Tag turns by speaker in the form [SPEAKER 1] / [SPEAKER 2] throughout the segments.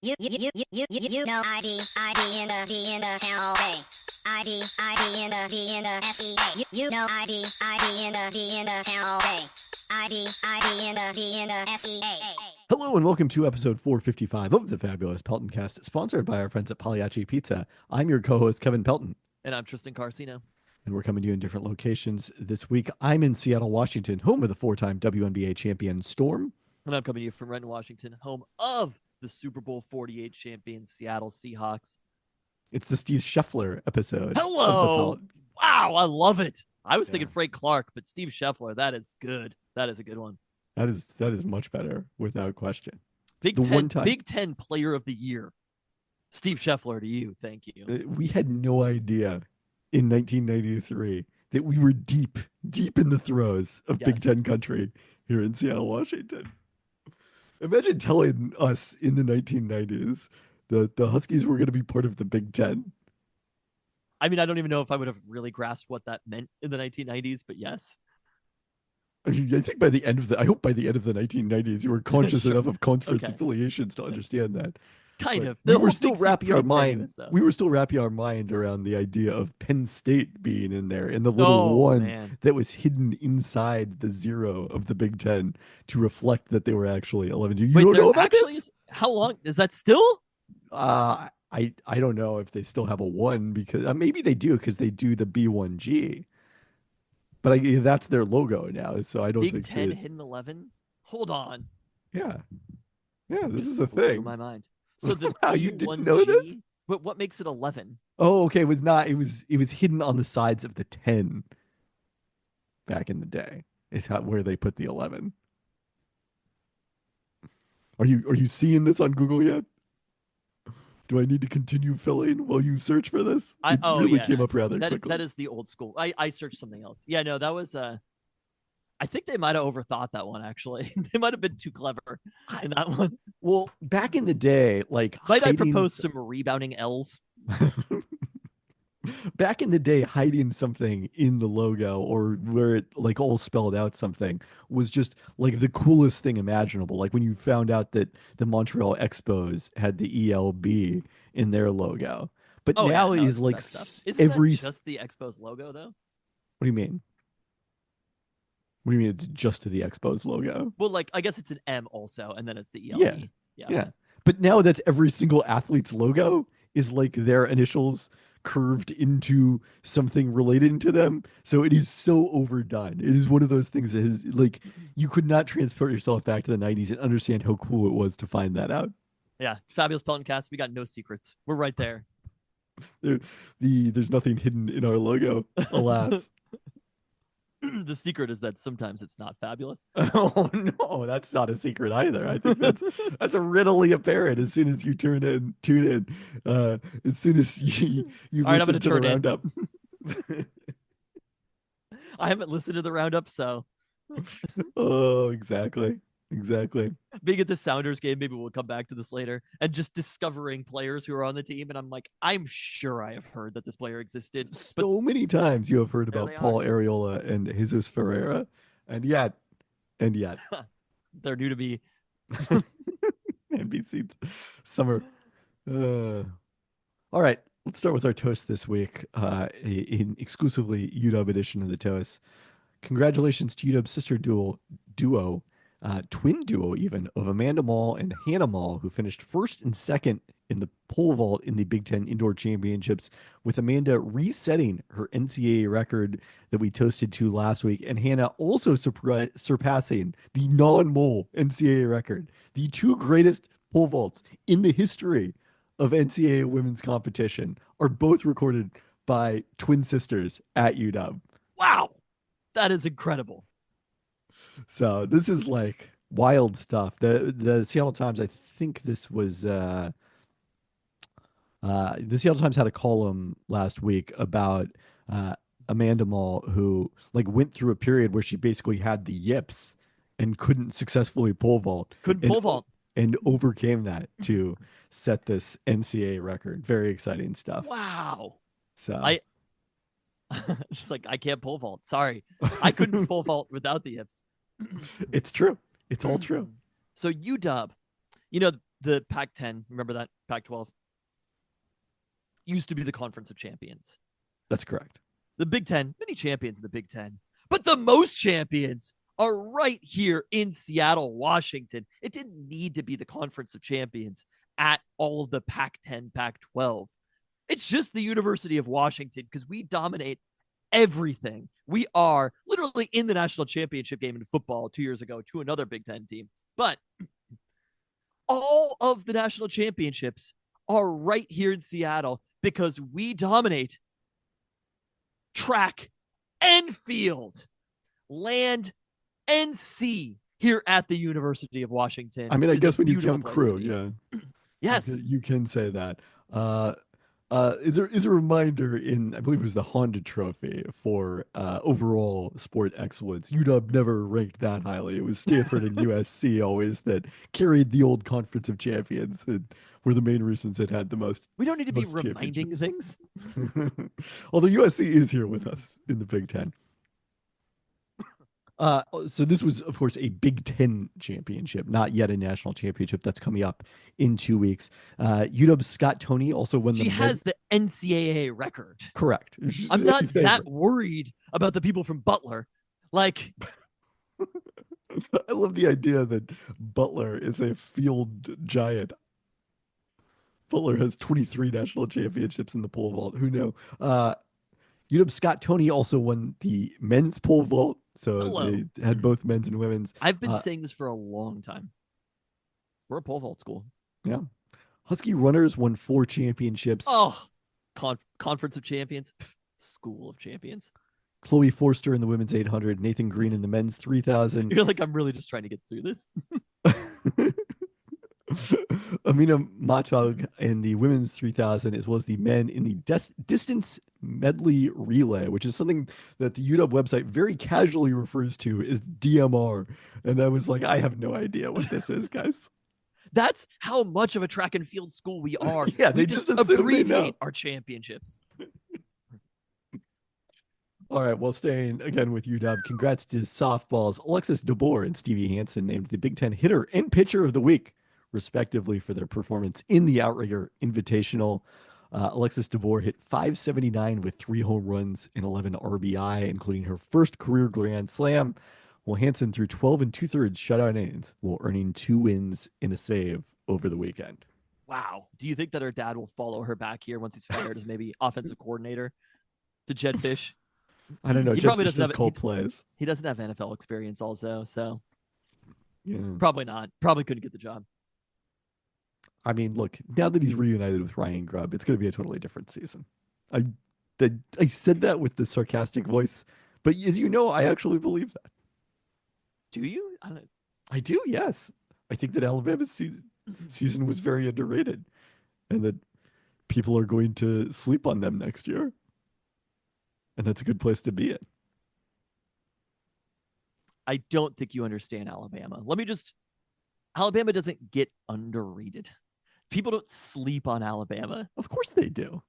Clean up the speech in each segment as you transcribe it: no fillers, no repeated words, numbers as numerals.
[SPEAKER 1] You know ID in the town all day. ID in the SEA. You know ID in the town all day. ID in the SEA.
[SPEAKER 2] Hello and welcome to episode 455 of the fabulous Peltoncast, sponsored by our friends at Pagliacci Pizza. I'm your co-host Kevin Pelton,
[SPEAKER 3] and I'm Tristan Carcino.
[SPEAKER 2] And we're coming to you in different locations this week. I'm in Seattle, Washington, home of the four-time WNBA champion Storm.
[SPEAKER 3] And I'm coming to you from Renton, Washington, home of the Super Bowl 48 champion Seattle Seahawks.
[SPEAKER 2] It's the Steve Scheffler episode.
[SPEAKER 3] Hello! Wow, I love it. I was thinking Frank Clark, but Steve Scheffler, that is good. That is a good one.
[SPEAKER 2] That is much better, without question.
[SPEAKER 3] Big Ten Player of the Year. Steve Scheffler to you. Thank you.
[SPEAKER 2] We had no idea in 1993 that we were deep in the throes of Big Ten country here in Seattle, Washington. Imagine telling us in the 1990s that the Huskies were going to be part of the Big Ten.
[SPEAKER 3] I mean, I don't even know if I would have really grasped what that meant in the 1990s, but yes.
[SPEAKER 2] I think by the end of the 1990s, you were conscious enough of conference affiliations to understand that.
[SPEAKER 3] Kind of.
[SPEAKER 2] We were still wrapping our mind. We were still wrapping our mind around the idea of Penn State being in there, and the little that was hidden inside the zero of the Big Ten to reflect that they were actually 11. You don't know about this?
[SPEAKER 3] How long is that still?
[SPEAKER 2] I don't know if they still have a 1 because maybe they do because they do the B1G. But that's their logo now, so I don't think
[SPEAKER 3] Big Ten hidden 11. Hold on.
[SPEAKER 2] Yeah, this is a thing.
[SPEAKER 3] My mind. So the
[SPEAKER 2] wow, you didn't know this?
[SPEAKER 3] But what makes it 11?
[SPEAKER 2] Oh, okay. It was not. It was hidden on the sides of the 10. Back in the day, is where they put the 11. Are you seeing this on Google yet? Do I need to continue filling while you search for this? It really came up rather quickly.
[SPEAKER 3] That is the old school. I searched something else. Yeah, no, that was I think they might have overthought that one, actually. They might have been too clever in that one.
[SPEAKER 2] Well, back in the day,
[SPEAKER 3] I propose some rebounding L's?
[SPEAKER 2] Back in the day, hiding something in the logo or where it all spelled out something was just the coolest thing imaginable. Like when you found out that the Montreal Expos had the ELB in their logo. But now it is
[SPEAKER 3] Isn't that just the Expos logo, though?
[SPEAKER 2] What do you mean? What do you mean it's just to the Expos logo?
[SPEAKER 3] Well, I guess it's an M also, and then it's the ELB.
[SPEAKER 2] Yeah. But now that's every single athlete's logo is their initials curved into something related to them. So it is so overdone. It is one of those things that is you could not transport yourself back to the 90s and understand how cool it was to find that out.
[SPEAKER 3] Yeah. Fabulous Peltoncast. We got no secrets. We're right there.
[SPEAKER 2] There's nothing hidden in our logo, alas.
[SPEAKER 3] The secret is that sometimes it's not fabulous.
[SPEAKER 2] Oh no, that's not a secret either. I think that's a readily apparent as soon as you tune in. As soon as you listen to the roundup.
[SPEAKER 3] I haven't listened to the roundup, so.
[SPEAKER 2] Oh, exactly.
[SPEAKER 3] Being at the Sounders game, maybe we'll come back to this later, and just discovering players who are on the team, and I'm like, I'm sure I have heard that this player existed.
[SPEAKER 2] So many times you have heard about Paul Arriola and Jesus Ferreira, and yet.
[SPEAKER 3] They're new to me.
[SPEAKER 2] NBC summer. All right, let's start with our toast this week, in exclusively UW edition of the toast. Congratulations to UW's sister duo, twin duo even, of Amanda Mall and Hannah Mall, who finished first and second in the pole vault in the Big Ten Indoor Championships, with Amanda resetting her NCAA record that we toasted to last week, and Hannah also surpassing the non-mole NCAA record. The two greatest pole vaults in the history of NCAA women's competition are both recorded by twin sisters at UW.
[SPEAKER 3] Wow, that is incredible.
[SPEAKER 2] So this is wild stuff. The Seattle Times, I think this was the Seattle Times had a column last week about Amanda Mall, who went through a period where she basically had the yips and couldn't successfully pole vault. And overcame that to set this NCAA record. Very exciting stuff.
[SPEAKER 3] Wow.
[SPEAKER 2] So
[SPEAKER 3] just I can't pole vault. Sorry. I couldn't pole vault without the yips.
[SPEAKER 2] It's true. It's all true.
[SPEAKER 3] So UW, the Pac-10, remember that Pac-12 used to be the Conference of Champions.
[SPEAKER 2] That's correct.
[SPEAKER 3] The Big Ten, many champions in the Big Ten, but the most champions are right here in Seattle, Washington. It didn't need to be the Conference of Champions at all of the Pac-10, Pac-12. It's just the University of Washington because we dominate everything. We are literally in the national championship game in football 2 years ago to another Big Ten team. But all of the national championships are right here in Seattle because we dominate track and field, land and sea here at the University of Washington.
[SPEAKER 2] I mean, I
[SPEAKER 3] It is
[SPEAKER 2] guess
[SPEAKER 3] a
[SPEAKER 2] when you
[SPEAKER 3] beautiful
[SPEAKER 2] count
[SPEAKER 3] place
[SPEAKER 2] crew,
[SPEAKER 3] to be.
[SPEAKER 2] yeah,
[SPEAKER 3] Yes.
[SPEAKER 2] you can say that. Is a reminder in, I believe it was the Honda Trophy for overall sport excellence. UW never ranked that highly. It was Stanford and USC always that carried the old Conference of Champions and were the main reasons it had the most.
[SPEAKER 3] We don't need to be
[SPEAKER 2] Most
[SPEAKER 3] reminding
[SPEAKER 2] championships.
[SPEAKER 3] things.
[SPEAKER 2] Although USC is here with us in the Big Ten. So this was, of course, a Big Ten championship, not yet a national championship. That's coming up in 2 weeks. UW's Scott Toney also won
[SPEAKER 3] She
[SPEAKER 2] the
[SPEAKER 3] has the NCAA record.
[SPEAKER 2] correct.
[SPEAKER 3] I'm not that worried about the people from Butler. Like,
[SPEAKER 2] I love the idea that Butler is a field giant. Butler has 23 national championships in the pole vault. Who knew? UW Scott Toney also won the men's pole vault. So
[SPEAKER 3] Hello.
[SPEAKER 2] they had both men's and women's.
[SPEAKER 3] I've been saying this for a long time. We're a pole vault school.
[SPEAKER 2] Yeah. Husky runners won 4 championships.
[SPEAKER 3] Oh, Conference of Champions, School of Champions.
[SPEAKER 2] Chloe Forster in the women's 800, Nathan Green in the men's 3000.
[SPEAKER 3] You're like, I'm really just trying to get through this.
[SPEAKER 2] Amina Matag in the women's 3000, as well as the men in the distance medley relay, which is something that the UW website very casually refers to as DMR. And I was like, I have no idea what this is, guys.
[SPEAKER 3] That's how much of a track and field school we are.
[SPEAKER 2] Yeah,
[SPEAKER 3] we
[SPEAKER 2] they just assume they know.
[SPEAKER 3] abbreviate our championships.
[SPEAKER 2] All right, well, staying again with UW, congrats to softball's Alexis DeBoer and Stevie Hansen named the Big Ten hitter and pitcher of the week, respectively, for their performance in the Outrigger Invitational. Alexis DeBoer hit .579 with 3 home runs and 11 RBI, including her first career Grand Slam. While Hansen threw 12 2/3 shutout innings, while earning 2 wins and a save over the weekend.
[SPEAKER 3] Wow. Do you think that her dad will follow her back here once he's fired as maybe offensive coordinator to Jed Fish?
[SPEAKER 2] I don't know.
[SPEAKER 3] He
[SPEAKER 2] Jeff
[SPEAKER 3] probably
[SPEAKER 2] Fish
[SPEAKER 3] doesn't
[SPEAKER 2] does
[SPEAKER 3] have
[SPEAKER 2] cold plays.
[SPEAKER 3] He doesn't have NFL experience also, so
[SPEAKER 2] Yeah.
[SPEAKER 3] probably not. Probably couldn't get the job.
[SPEAKER 2] I mean, look, now that he's reunited with Ryan Grubb, it's going to be a totally different season. I said that with the sarcastic voice, but as you know, I actually believe that.
[SPEAKER 3] Do you?
[SPEAKER 2] I do, yes. I think that Alabama's season was very underrated and that people are going to sleep on them next year. And that's a good place to be in.
[SPEAKER 3] I don't think you understand Alabama. Alabama doesn't get underrated. People don't sleep on Alabama.
[SPEAKER 2] Of course they do.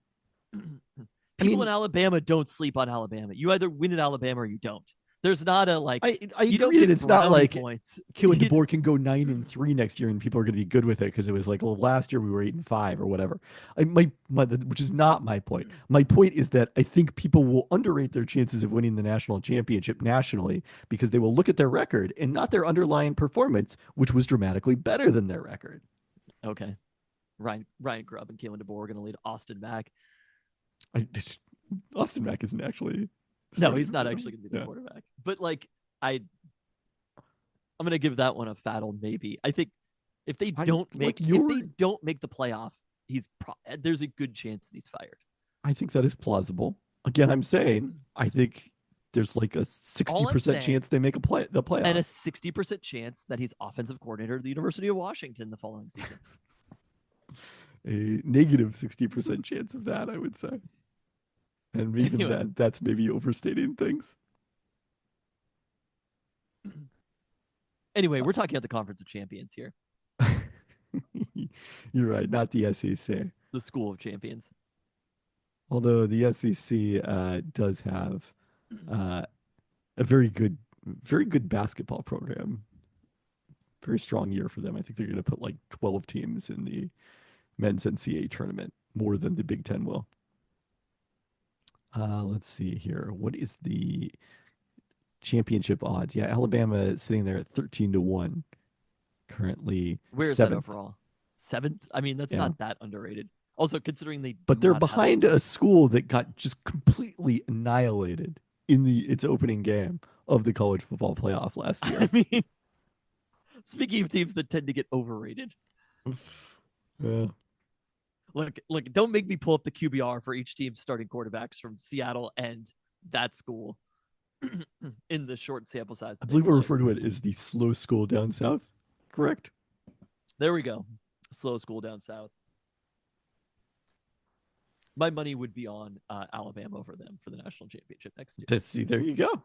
[SPEAKER 3] People in Alabama don't sleep on Alabama. You either win at Alabama or you don't. There's not a like.
[SPEAKER 2] I
[SPEAKER 3] you don't
[SPEAKER 2] agree that
[SPEAKER 3] get
[SPEAKER 2] it's not
[SPEAKER 3] brownie
[SPEAKER 2] like
[SPEAKER 3] points.
[SPEAKER 2] Kalen DeBoer can go 9-3 next year and people are going to be good with it because it was like, well, last year we were 8-5 or whatever. Which is not my point. My point is that I think people will underrate their chances of winning the national championship nationally because they will look at their record and not their underlying performance, which was dramatically better than their record.
[SPEAKER 3] Okay, Ryan Grubb and Kalen DeBoer are going to lead Austin Mack.
[SPEAKER 2] Austin Mack isn't actually.
[SPEAKER 3] No, he's not actually going to be the quarterback. But like, I'm going to give that one a fat old maybe. I think if they don't make the playoff, there's a good chance that he's fired.
[SPEAKER 2] I think that is plausible. Again, I'm saying I think there's like a 60% chance they make the playoff,
[SPEAKER 3] and a 60% chance that he's offensive coordinator at the University of Washington the following season.
[SPEAKER 2] A negative 60% chance of that, I would say. And even that's maybe overstating things.
[SPEAKER 3] Anyway, we're talking about the Conference of Champions here.
[SPEAKER 2] You're right, not the SEC.
[SPEAKER 3] The School of Champions.
[SPEAKER 2] Although the SEC does have a very good basketball program. very strong year for them. I think they're going to put like 12 teams in the men's NCAA tournament, more than the Big Ten will. Let's see here. What is the championship odds? Yeah, Alabama sitting there at 13-1, currently
[SPEAKER 3] Where is that
[SPEAKER 2] seventh.
[SPEAKER 3] overall? Seventh? I mean, that's
[SPEAKER 2] Yeah.
[SPEAKER 3] not that underrated. Also, considering they
[SPEAKER 2] But
[SPEAKER 3] do
[SPEAKER 2] they're
[SPEAKER 3] not have
[SPEAKER 2] behind a school that got just completely annihilated in its opening game of the college football playoff last year.
[SPEAKER 3] I mean, speaking of teams that tend to get overrated,
[SPEAKER 2] Yeah.
[SPEAKER 3] look, don't make me pull up the QBR for each team's starting quarterbacks from Seattle and that school in the short sample size.
[SPEAKER 2] I
[SPEAKER 3] that they
[SPEAKER 2] believe we
[SPEAKER 3] play.
[SPEAKER 2] refer to it as the slow school down south. Correct?
[SPEAKER 3] There we go. Slow school down south. My money would be on Alabama over them for the national championship next year.
[SPEAKER 2] See, there you go.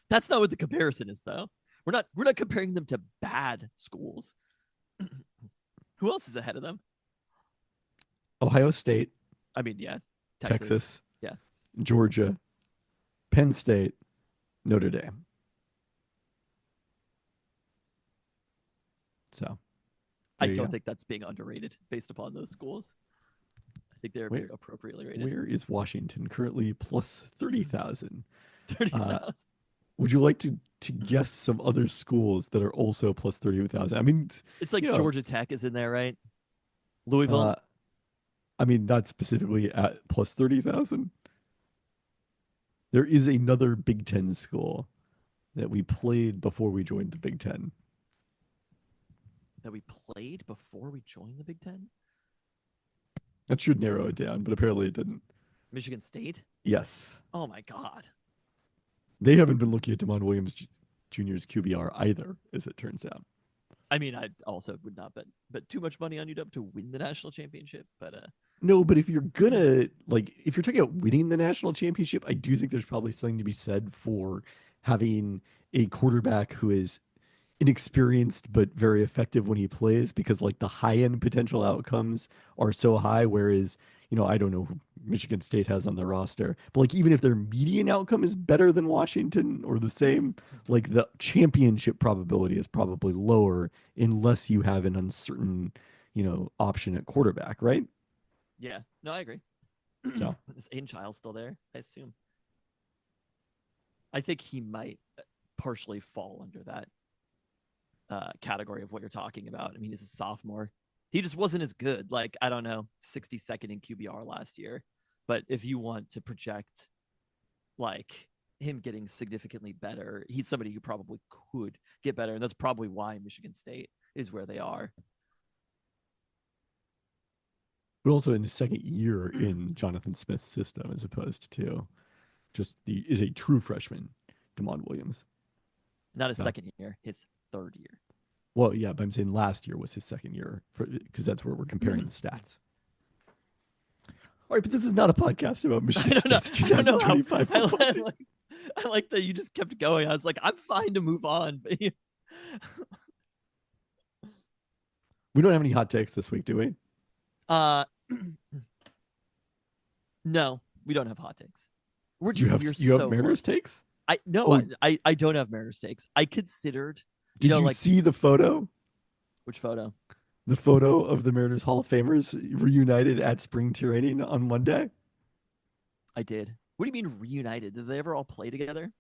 [SPEAKER 3] That's not what the comparison is, though. We're not comparing them to bad schools. Who else is ahead of them?
[SPEAKER 2] Ohio State,
[SPEAKER 3] I mean, yeah,
[SPEAKER 2] Texas,
[SPEAKER 3] yeah,
[SPEAKER 2] Georgia, Penn State, Notre Dame. So
[SPEAKER 3] I
[SPEAKER 2] there you
[SPEAKER 3] don't
[SPEAKER 2] go.
[SPEAKER 3] think that's being underrated based upon those schools. I think they're
[SPEAKER 2] Where-
[SPEAKER 3] appropriately rated.
[SPEAKER 2] Where is Washington currently? Plus 30,000.
[SPEAKER 3] 30,000.
[SPEAKER 2] Would you like to guess some other schools that are also plus 30,000? I mean,
[SPEAKER 3] It's like
[SPEAKER 2] you know,
[SPEAKER 3] Georgia Tech is in there, right? Louisville.
[SPEAKER 2] I mean, not specifically at plus 30,000. There is another Big Ten school that we played before we joined the Big Ten.
[SPEAKER 3] That we played before we joined the Big Ten?
[SPEAKER 2] That should narrow it down, but apparently it didn't.
[SPEAKER 3] Michigan State?
[SPEAKER 2] Yes.
[SPEAKER 3] Oh my God.
[SPEAKER 2] They haven't been looking at Damon Williams Jr.'s QBR either, as it turns out.
[SPEAKER 3] I mean, I also would not bet too much money on UW to win the national championship, but
[SPEAKER 2] No, but if you're gonna if you're talking about winning the national championship, I do think there's probably something to be said for having a quarterback who is inexperienced but very effective when he plays, because like the high end potential outcomes are so high, whereas I don't know who Michigan State has on the roster, but like even if their median outcome is better than Washington or the same, like the championship probability is probably lower unless you have an uncertain option at quarterback, right?
[SPEAKER 3] yeah, no, I agree.
[SPEAKER 2] So
[SPEAKER 3] Is Aiden Child still there? I assume. I think he might partially fall under that category of what you're talking about. I mean, he's a sophomore. He just wasn't as good. Like, I don't know, 62nd in QBR last year. But if you want to project like him getting significantly better, he's somebody who probably could get better. And that's probably why Michigan State is where they are.
[SPEAKER 2] but also in the second year in Jonathan Smith's system, as opposed to just is a true freshman, Damon Williams.
[SPEAKER 3] Not his
[SPEAKER 2] So-
[SPEAKER 3] second year, his third year.
[SPEAKER 2] Well, yeah, but I'm saying last year was his second year, because that's where we're comparing the stats. All right, but this is not a podcast about Michigan State's
[SPEAKER 3] I don't know how.
[SPEAKER 2] 2025 football team.
[SPEAKER 3] I like that you just kept going. I was like, I'm fine to move on. But
[SPEAKER 2] We don't have any hot takes this week, do we?
[SPEAKER 3] No, we don't have hot takes. We're
[SPEAKER 2] You
[SPEAKER 3] just
[SPEAKER 2] have
[SPEAKER 3] we're so
[SPEAKER 2] Mariners
[SPEAKER 3] close.
[SPEAKER 2] takes?
[SPEAKER 3] No,
[SPEAKER 2] Oh.
[SPEAKER 3] I don't have Mariners takes. I considered.
[SPEAKER 2] Did you
[SPEAKER 3] like
[SPEAKER 2] see the photo?
[SPEAKER 3] which photo?
[SPEAKER 2] The photo of the Mariners Hall of Famers reunited at spring training on Monday?
[SPEAKER 3] I did. What do you mean reunited? Did they ever all play together?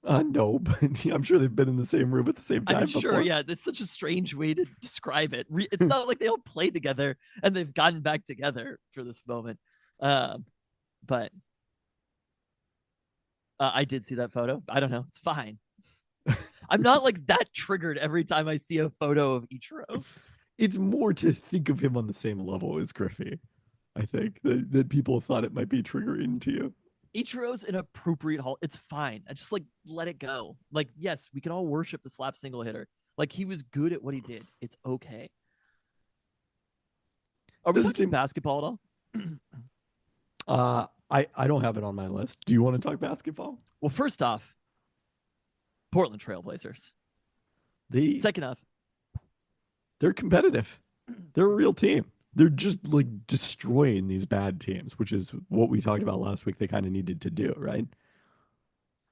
[SPEAKER 2] No, but I'm sure they've been in the same room at the same time
[SPEAKER 3] I mean,
[SPEAKER 2] before.
[SPEAKER 3] sure, yeah. That's such a strange way to describe it. It's not like they all played together and they've gotten back together for this moment. But I did see that photo. I don't know. It's fine. I'm not like that triggered every time I see a photo of Ichiro.
[SPEAKER 2] It's more to think of him on the same level as Griffey. I think that people thought it might be triggering to you.
[SPEAKER 3] Ichiro's an appropriate hall. It's fine. I just like let it go. Like, yes, we can all worship the slap single hitter. Like, he was good at what he did. It's okay. Are we
[SPEAKER 2] Does it
[SPEAKER 3] talking
[SPEAKER 2] seem-
[SPEAKER 3] basketball at all?
[SPEAKER 2] I don't have it on my list. Do you want to talk basketball?
[SPEAKER 3] Well, first off, Portland Trailblazers. Second off,
[SPEAKER 2] They're competitive. They're a real team. They're just like destroying these bad teams, which is what we talked about last week. They kind of needed to do, right?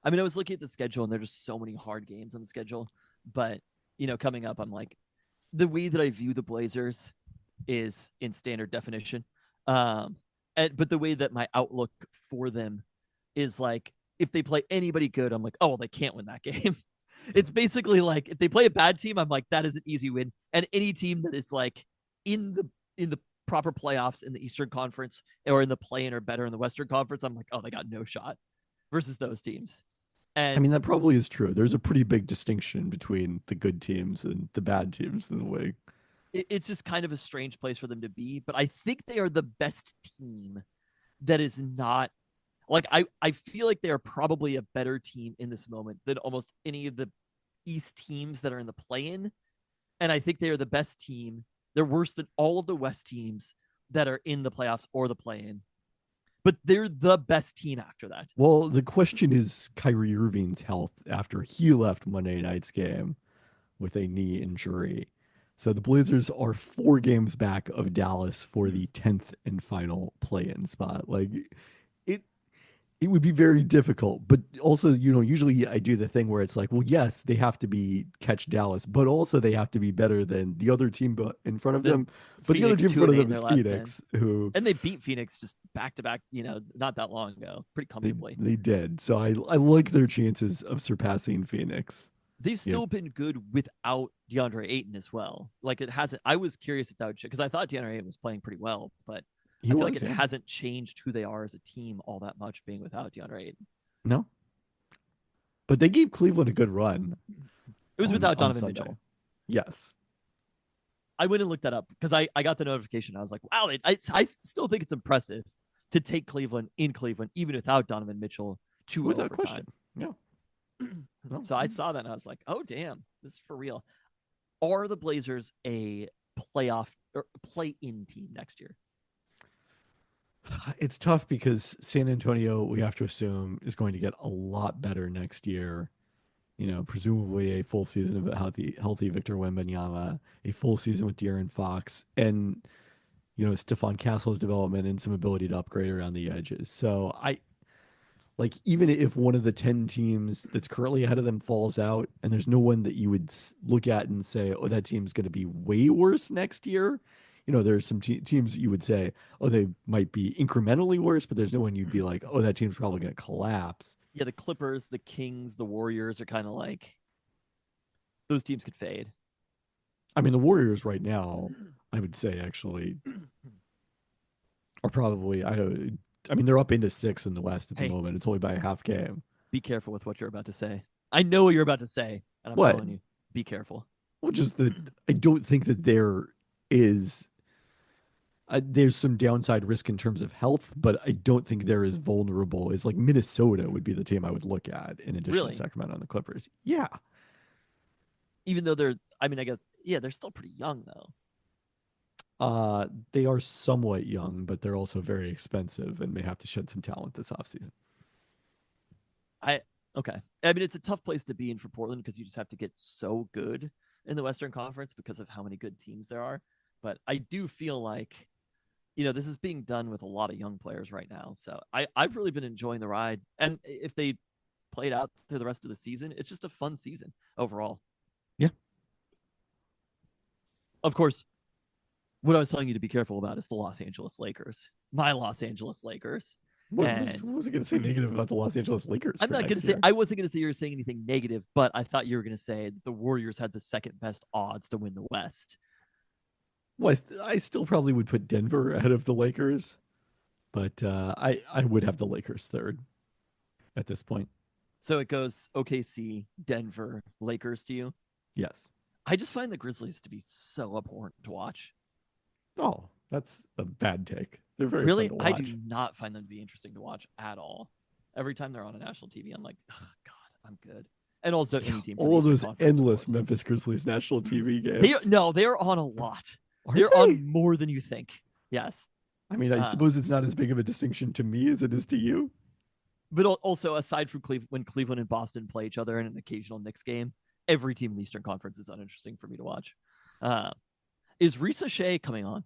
[SPEAKER 3] I mean, I was looking at the schedule and there's just so many hard games on the schedule. But coming up, I'm like, the way that I view the Blazers is in standard definition. But the way that my outlook for them is like, if they play anybody good, I'm like, oh, well, they can't win that game. It's basically like if they play a bad team, I'm like, that is an easy win. And any team that is like in the proper playoffs in the Eastern Conference or in the play-in or better in the Western Conference, I'm like, oh, they got no shot versus those teams.
[SPEAKER 2] I mean,
[SPEAKER 3] And
[SPEAKER 2] that probably is true. There's a pretty big distinction between the good teams and the bad teams in the league.
[SPEAKER 3] it's just kind of a strange place for them to be. But I think they are the best team that is not like I feel like they are probably a better team in this moment than almost any of the East teams that are in the play-in. And I think they are the best team. They're worse than all of the West teams that are in the playoffs or the play-in. But they're the best team after that.
[SPEAKER 2] Well, the question is Kyrie Irving's health after he left Monday night's game with a knee injury. So the Blazers are 4 games back of Dallas for the 10th and final play-in spot. Like it it would be very difficult. But also, usually I do the thing where it's like, well, yes, they have to be catch Dallas, but also they have to be better than the other team in front of
[SPEAKER 3] The
[SPEAKER 2] them. But the other
[SPEAKER 3] Phoenix
[SPEAKER 2] team in
[SPEAKER 3] 2
[SPEAKER 2] front
[SPEAKER 3] and
[SPEAKER 2] of
[SPEAKER 3] 8
[SPEAKER 2] them
[SPEAKER 3] in
[SPEAKER 2] is
[SPEAKER 3] their last 10.
[SPEAKER 2] Phoenix, who
[SPEAKER 3] And they beat Phoenix just back to back, not that long ago, pretty
[SPEAKER 2] they
[SPEAKER 3] comfortably.
[SPEAKER 2] they did. So I like their chances of surpassing Phoenix.
[SPEAKER 3] They've
[SPEAKER 2] Yeah.
[SPEAKER 3] still been good without DeAndre Ayton as well. Like it hasn't. I was curious if that would, because I thought DeAndre Ayton was playing pretty well, but
[SPEAKER 2] He
[SPEAKER 3] I feel
[SPEAKER 2] was,
[SPEAKER 3] like it
[SPEAKER 2] yeah.
[SPEAKER 3] hasn't changed who they are as a team all that much being without DeAndre Ayton.
[SPEAKER 2] No. But they gave Cleveland a good run
[SPEAKER 3] It was
[SPEAKER 2] on
[SPEAKER 3] without Donovan
[SPEAKER 2] Sunday.
[SPEAKER 3] Mitchell.
[SPEAKER 2] Yes.
[SPEAKER 3] I went and looked that up because I got the notification. I was like, wow, I still think it's impressive to take Cleveland in Cleveland, even without Donovan Mitchell, to
[SPEAKER 2] Without
[SPEAKER 3] overtime.
[SPEAKER 2] question. Yeah. No,
[SPEAKER 3] So I saw that and I was like, oh, damn, this is for real. Are the Blazers a playoff or play-in team next year?
[SPEAKER 2] It's tough because San Antonio, we have to assume, is going to get a lot better next year. Presumably a full season of a healthy Victor Wembanyama, a full season with De'Aaron Fox, and Stephon Castle's development and some ability to upgrade around the edges. So like even if one of the 10 teams that's currently ahead of them falls out, and there's no one that you would look at and say, oh, that team's going to be way worse next year. There's some teams that you would say, oh, they might be incrementally worse, but there's no one you'd be like, oh, that team's probably going to collapse.
[SPEAKER 3] Yeah, the Clippers, the Kings, the Warriors are kind of like those teams could fade.
[SPEAKER 2] I mean, the Warriors right now, I would say actually are probably, I mean, they're up into 6 in the West at the
[SPEAKER 3] Hey.
[SPEAKER 2] moment. It's only by a half game.
[SPEAKER 3] Be careful with what you're about to say. I know what you're about to say, and I'm
[SPEAKER 2] What?
[SPEAKER 3] telling you, be careful.
[SPEAKER 2] Well, just that I don't think that there is. There's some downside risk in terms of health, but I don't think they're as vulnerable as like Minnesota would be the team I would look at in addition
[SPEAKER 3] Really?
[SPEAKER 2] to Sacramento and the Clippers. Yeah.
[SPEAKER 3] Even though I guess, yeah, they're still pretty young though.
[SPEAKER 2] They are somewhat young, but they're also very expensive and may have to shed some talent this offseason.
[SPEAKER 3] Okay. I mean, it's a tough place to be in for Portland because you just have to get so good in the Western Conference because of how many good teams there are. But I do feel like, this is being done with a lot of young players right now. So I've really been enjoying the ride. And if they played out through the rest of the season, it's just a fun season overall.
[SPEAKER 2] Yeah.
[SPEAKER 3] Of course, what I was telling you to be careful about is the Los Angeles Lakers. My Los Angeles Lakers.
[SPEAKER 2] What was I going to say negative about the Los Angeles Lakers?
[SPEAKER 3] I'm not going to say, I wasn't going to say you were saying anything negative, but I thought you were going to say that the Warriors had the second best odds to win the West.
[SPEAKER 2] Well, I still probably would put Denver ahead of the Lakers, but I would have the Lakers third at this point.
[SPEAKER 3] So it goes OKC, Denver, Lakers to you?
[SPEAKER 2] Yes.
[SPEAKER 3] I just find the Grizzlies to be so abhorrent to watch.
[SPEAKER 2] Oh, that's a bad take. They're very
[SPEAKER 3] really,
[SPEAKER 2] fun to
[SPEAKER 3] I
[SPEAKER 2] watch.
[SPEAKER 3] do not find them to be interesting to watch at all. Every time they're on a national TV, I'm like, oh, God, I'm good. And also any team.
[SPEAKER 2] All those endless Memphis Grizzlies national TV games.
[SPEAKER 3] They're on a lot.
[SPEAKER 2] Are
[SPEAKER 3] They're
[SPEAKER 2] they?
[SPEAKER 3] on more than you think. Yes.
[SPEAKER 2] I mean, I suppose it's not as big of a distinction to me as it is to you.
[SPEAKER 3] But also, aside from when Cleveland and Boston play each other in an occasional Knicks game, every team in the Eastern Conference is uninteresting for me to watch. Is Risa Shea coming on?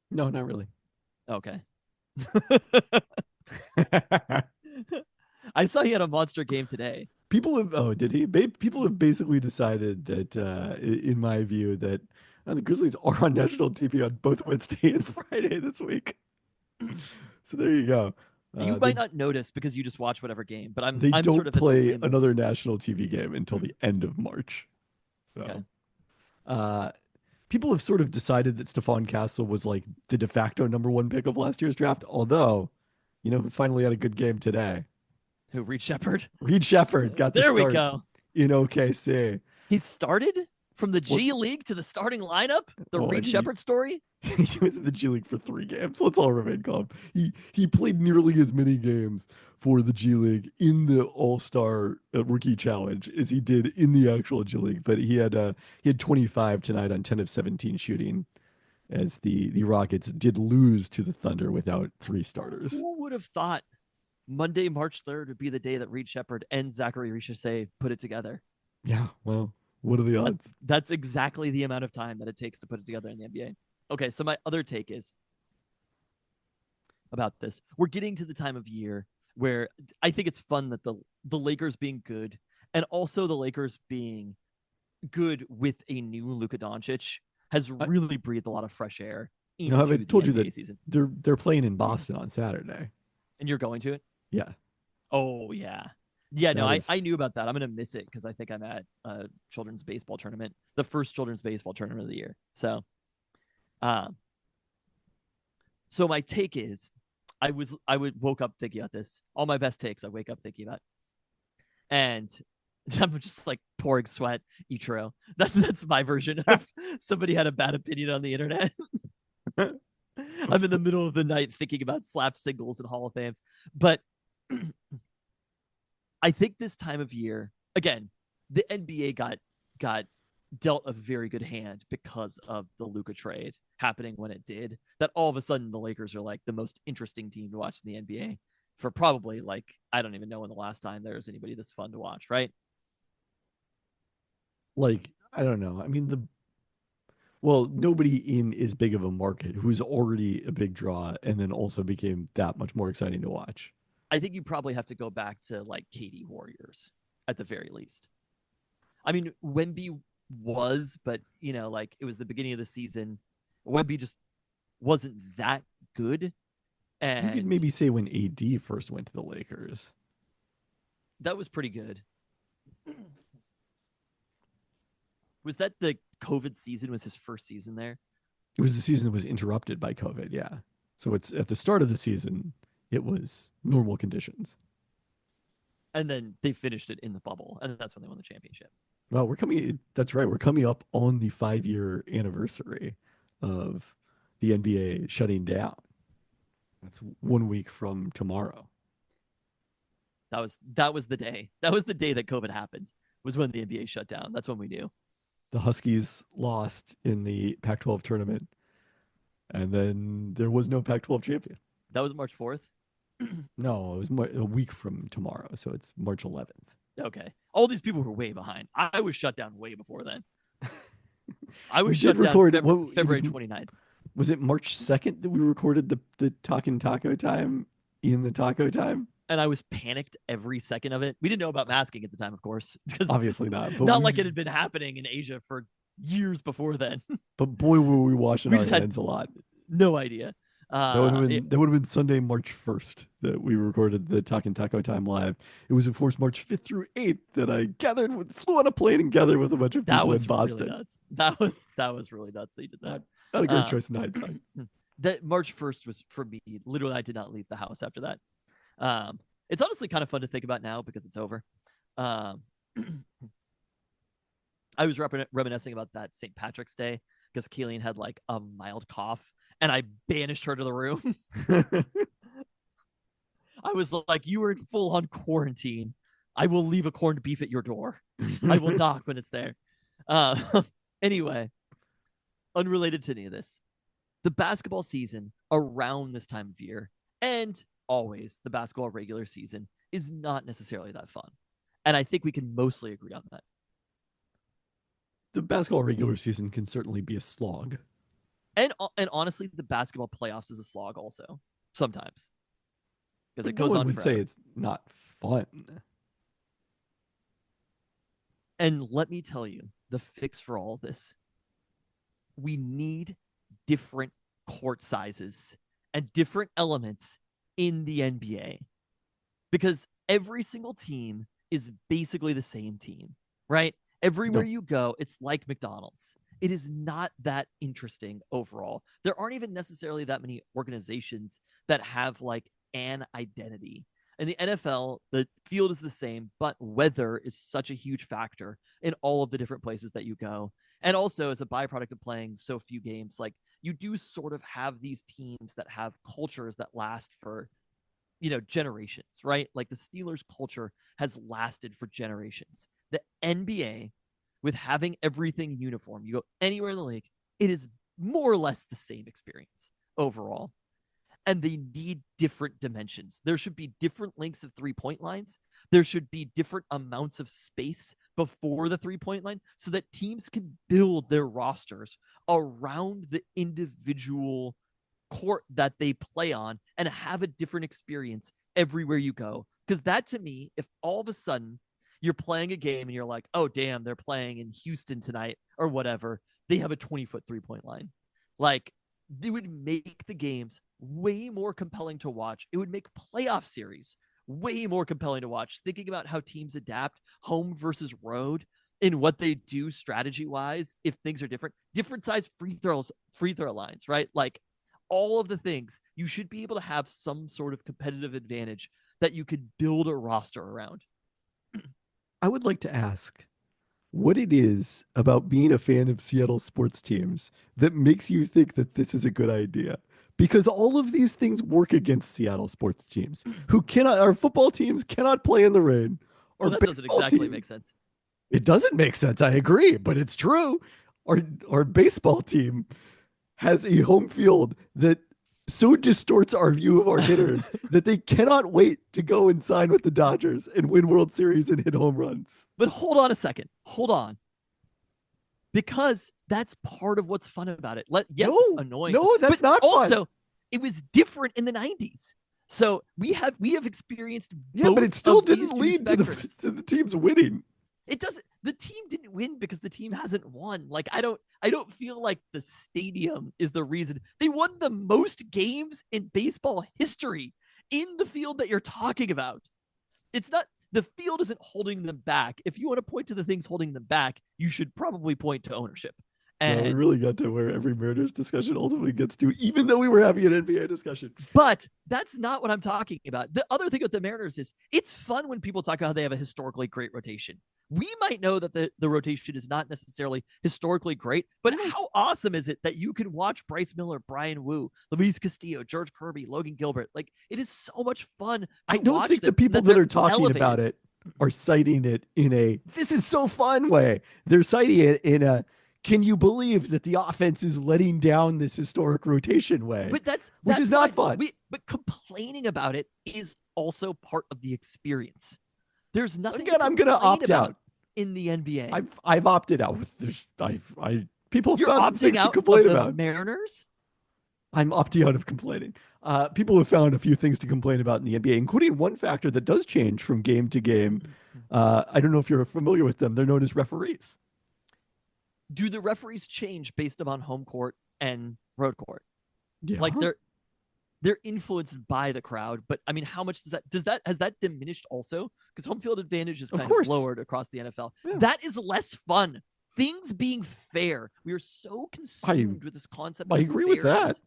[SPEAKER 2] No, not really.
[SPEAKER 3] Okay. I saw he had a monster game today.
[SPEAKER 2] People have, oh, did he? People have basically decided that, in my view, that the Grizzlies are on national TV on both Wednesday and Friday this week. So there you go.
[SPEAKER 3] You
[SPEAKER 2] They
[SPEAKER 3] might not notice because you just watch whatever game, but I'm
[SPEAKER 2] they
[SPEAKER 3] I'm sort
[SPEAKER 2] don't
[SPEAKER 3] of at the
[SPEAKER 2] play
[SPEAKER 3] whim of
[SPEAKER 2] another national TV game until the end of March.
[SPEAKER 3] okay.
[SPEAKER 2] So, uh, people have sort of decided that Stephon Castle was like the de facto number one pick of last year's draft. Although, who finally had a good game today?
[SPEAKER 3] Who Reed Shepard?
[SPEAKER 2] Reed Shepard got the
[SPEAKER 3] There we
[SPEAKER 2] start
[SPEAKER 3] go.
[SPEAKER 2] in OKC.
[SPEAKER 3] He started from the
[SPEAKER 2] What?
[SPEAKER 3] G League to the starting lineup. The
[SPEAKER 2] Oh, I
[SPEAKER 3] Reed
[SPEAKER 2] mean,
[SPEAKER 3] Shepard story.
[SPEAKER 2] he was in the G League for 3 games. Let's all remain calm. He played nearly as many games for the G League in the All Star Rookie Challenge as he did in the actual G League. But he had 25 tonight on 10 of 17 shooting, as the Rockets did lose to the Thunder without 3 starters.
[SPEAKER 3] Who would have thought Monday, March 3rd would be the day that Reed Shepard and Zachary Richardson put it together?
[SPEAKER 2] Yeah, well, what are the odds?
[SPEAKER 3] That's exactly the amount of time that it takes to put it together in the NBA. Okay, so my other take is about this. We're getting to the time of year where I think it's fun that the Lakers being good and also the Lakers being good with a new Luka Doncic has really breathed a lot of fresh air
[SPEAKER 2] No, have I
[SPEAKER 3] into the
[SPEAKER 2] told you
[SPEAKER 3] NBA
[SPEAKER 2] that
[SPEAKER 3] season.
[SPEAKER 2] they're playing in Boston on Saturday?
[SPEAKER 3] And you're going to it?
[SPEAKER 2] Yeah,
[SPEAKER 3] Oh yeah. Yeah, no,
[SPEAKER 2] that
[SPEAKER 3] I
[SPEAKER 2] is
[SPEAKER 3] knew about that. I'm gonna miss it because I think I'm at a children's baseball tournament, the first children's baseball tournament of the year. Um, so my take is, I would woke up thinking about this. All my best takes, I wake up thinking about, and I'm just like pouring sweat. Ichiro. That's my version of somebody had a bad opinion on the internet. I'm in the middle of the night thinking about slap singles and Hall of Fames, but I think this time of year, again, the NBA got dealt a very good hand because of the Luka trade happening when it did. That all of a sudden the Lakers are like the most interesting team to watch in the NBA for probably like I don't even know when the last time there was anybody this fun to watch, right?
[SPEAKER 2] like, I don't know. I mean, nobody in as big of a market who's already a big draw and then also became that much more exciting to watch.
[SPEAKER 3] I think you probably have to go back to like KD Warriors at the very least. I mean, Wemby was, but like it was the beginning of the season. Wemby just wasn't that good.
[SPEAKER 2] You could
[SPEAKER 3] And
[SPEAKER 2] maybe say when AD first went to the Lakers.
[SPEAKER 3] that was pretty good. Was that the COVID season? Was his first season there?
[SPEAKER 2] It was the season that was interrupted by COVID, yeah. So it's at the start of the season, it was normal conditions.
[SPEAKER 3] And then they finished it in the bubble, and that's when they won the championship.
[SPEAKER 2] Well, that's right. We're coming up on the 5-year anniversary of the NBA shutting down. That's 1 week from tomorrow.
[SPEAKER 3] That was the day. That was the day that COVID happened. Was when the NBA shut down. That's when we knew.
[SPEAKER 2] The Huskies lost in the Pac-12 tournament, and then there was no Pac-12 champion.
[SPEAKER 3] That was March 4th.
[SPEAKER 2] No, it was a week from tomorrow, so it's March 11th.
[SPEAKER 3] Okay. All these people were way behind. I was shut down way before then. I was
[SPEAKER 2] We
[SPEAKER 3] shut
[SPEAKER 2] did record
[SPEAKER 3] down February 29th.
[SPEAKER 2] Was it March 2nd that we recorded the Talking Taco Time in the Taco Time?
[SPEAKER 3] And I was panicked every second of it. We didn't know about masking at the time, of course.
[SPEAKER 2] Obviously not. But
[SPEAKER 3] Not like it had been happening in Asia for years before then.
[SPEAKER 2] But boy, were we washing
[SPEAKER 3] We
[SPEAKER 2] our
[SPEAKER 3] just had-
[SPEAKER 2] hands a lot.
[SPEAKER 3] No idea.
[SPEAKER 2] That would have been Sunday, March 1st that we recorded the Talking Taco Time live. It was, of course, March 5th through 8th that flew on a plane and gathered with a bunch of
[SPEAKER 3] that
[SPEAKER 2] people
[SPEAKER 3] was
[SPEAKER 2] in Boston.
[SPEAKER 3] really nuts. That was really nuts that you did that.
[SPEAKER 2] Not a great choice in hindsight.
[SPEAKER 3] That March 1st was for me. Literally, I did not leave the house after that. It's honestly kind of fun to think about now because it's over. I was reminiscing about that St. Patrick's Day because Keelan had like a mild cough and I banished her to the room. I was like, you are in full on quarantine. I will leave a corned beef at your door. I will knock when it's there. Anyway, unrelated to any of this, the basketball season around this time of year and always the basketball regular season is not necessarily that fun. And I think we can mostly agree on that.
[SPEAKER 2] The basketball regular season can certainly be a slog.
[SPEAKER 3] And honestly, the basketball playoffs is a slog also sometimes. because
[SPEAKER 2] But
[SPEAKER 3] it
[SPEAKER 2] no
[SPEAKER 3] goes
[SPEAKER 2] one
[SPEAKER 3] on
[SPEAKER 2] would say
[SPEAKER 3] forever.
[SPEAKER 2] it's not fun.
[SPEAKER 3] And let me tell you, the fix for all this, we need different court sizes and different elements in the NBA because every single team is basically the same team, right? Everywhere
[SPEAKER 2] No,
[SPEAKER 3] you go, it's like McDonald's. It is not that interesting overall. There aren't even necessarily that many organizations that have like an identity. In the NFL, the field is the same, but weather is such a huge factor in all of the different places that you go. And also, as a byproduct of playing so few games, like you do sort of have these teams that have cultures that last for generations, right? Like the Steelers culture has lasted for generations. The NBA, with having everything uniform, you go anywhere in the league, it is more or less the same experience overall. And they need different dimensions. There should be different lengths of 3-point lines. There should be different amounts of space before the 3-point line so that teams can build their rosters around the individual court that they play on and have a different experience everywhere you go. Because that to me, if all of a sudden you're playing a game and you're like, oh, damn, they're playing in Houston tonight or whatever, they have a 20-foot 3-point line. Like, it would make the games way more compelling to watch. It would make playoff series way more compelling to watch. Thinking about how teams adapt home versus road in what they do strategy wise, if things are different size free throw lines, right? Like all of the things, you should be able to have some sort of competitive advantage that you could build a roster around.
[SPEAKER 2] I would like to ask what it is about being a fan of Seattle sports teams that makes you think that this is a good idea. Because all of these things work against Seattle sports teams who cannot, our football teams cannot play in the rain. Our
[SPEAKER 3] Well, that doesn't
[SPEAKER 2] baseball
[SPEAKER 3] exactly
[SPEAKER 2] team,
[SPEAKER 3] make sense.
[SPEAKER 2] it doesn't make sense. I agree, but it's true. Our baseball team has a home field that so distorts our view of our hitters that they cannot wait to go and sign with the Dodgers and win World Series and hit home runs.
[SPEAKER 3] But hold on a second. Hold on. Because that's part of what's fun about it. Yes, it's
[SPEAKER 2] No,
[SPEAKER 3] annoying,
[SPEAKER 2] no, that's
[SPEAKER 3] but
[SPEAKER 2] not fun.
[SPEAKER 3] also it was different in the 90s. So we have experienced
[SPEAKER 2] Yeah, but
[SPEAKER 3] both
[SPEAKER 2] it still
[SPEAKER 3] of these
[SPEAKER 2] didn't
[SPEAKER 3] two
[SPEAKER 2] lead to the
[SPEAKER 3] spectrums.
[SPEAKER 2] to the teams winning.
[SPEAKER 3] It doesn't, the team didn't win because the team hasn't won. Like I don't feel like the stadium is the reason. They won the most games in baseball history in the field that you're talking about. It's not, the field isn't holding them back. If you want to point to the things holding them back, you should probably point to ownership.
[SPEAKER 2] Well, we
[SPEAKER 3] And
[SPEAKER 2] really got to where every Mariners discussion ultimately gets to, even though we were having an NBA discussion.
[SPEAKER 3] but that's not what I'm talking about. The other thing with the Mariners is it's fun when people talk about how they have a historically great rotation. We might know that the rotation is not necessarily historically great, but how awesome is it that you can watch Bryce Miller, Brian Wu, Luis Castillo, George Kirby, Logan Gilbert? Like it is so much fun to
[SPEAKER 2] I don't
[SPEAKER 3] watch
[SPEAKER 2] think the
[SPEAKER 3] them.
[SPEAKER 2] people that
[SPEAKER 3] they're
[SPEAKER 2] are talking
[SPEAKER 3] elevated.
[SPEAKER 2] about it are citing it in a this is so fun way. They're citing it in a can you believe that the offense is letting down this historic rotation way,
[SPEAKER 3] But
[SPEAKER 2] which is not
[SPEAKER 3] fine.
[SPEAKER 2] fun.
[SPEAKER 3] But complaining about it is also part of the experience. There's nothing
[SPEAKER 2] Again,
[SPEAKER 3] to
[SPEAKER 2] I'm going to
[SPEAKER 3] complain
[SPEAKER 2] opt
[SPEAKER 3] about
[SPEAKER 2] out.
[SPEAKER 3] in the NBA.
[SPEAKER 2] I've opted out. People have
[SPEAKER 3] You're
[SPEAKER 2] found some
[SPEAKER 3] opting
[SPEAKER 2] things to
[SPEAKER 3] out of
[SPEAKER 2] complain
[SPEAKER 3] the
[SPEAKER 2] about.
[SPEAKER 3] Mariners?
[SPEAKER 2] I'm opting out of complaining. People have found a few things to complain about in the NBA, including one factor that does change from game to game. I don't know if you're familiar with them. They're known as referees.
[SPEAKER 3] Do the referees change based upon home court and road court?
[SPEAKER 2] Yeah.
[SPEAKER 3] Like they're influenced by the crowd, but I mean, how much does that has that diminished also? Because home field advantage is
[SPEAKER 2] Of
[SPEAKER 3] kind of
[SPEAKER 2] course.
[SPEAKER 3] lowered across the NFL.
[SPEAKER 2] Yeah.
[SPEAKER 3] That is less fun. Things being fair. We are so consumed with this concept.
[SPEAKER 2] I
[SPEAKER 3] of
[SPEAKER 2] agree with
[SPEAKER 3] fairness.
[SPEAKER 2] that.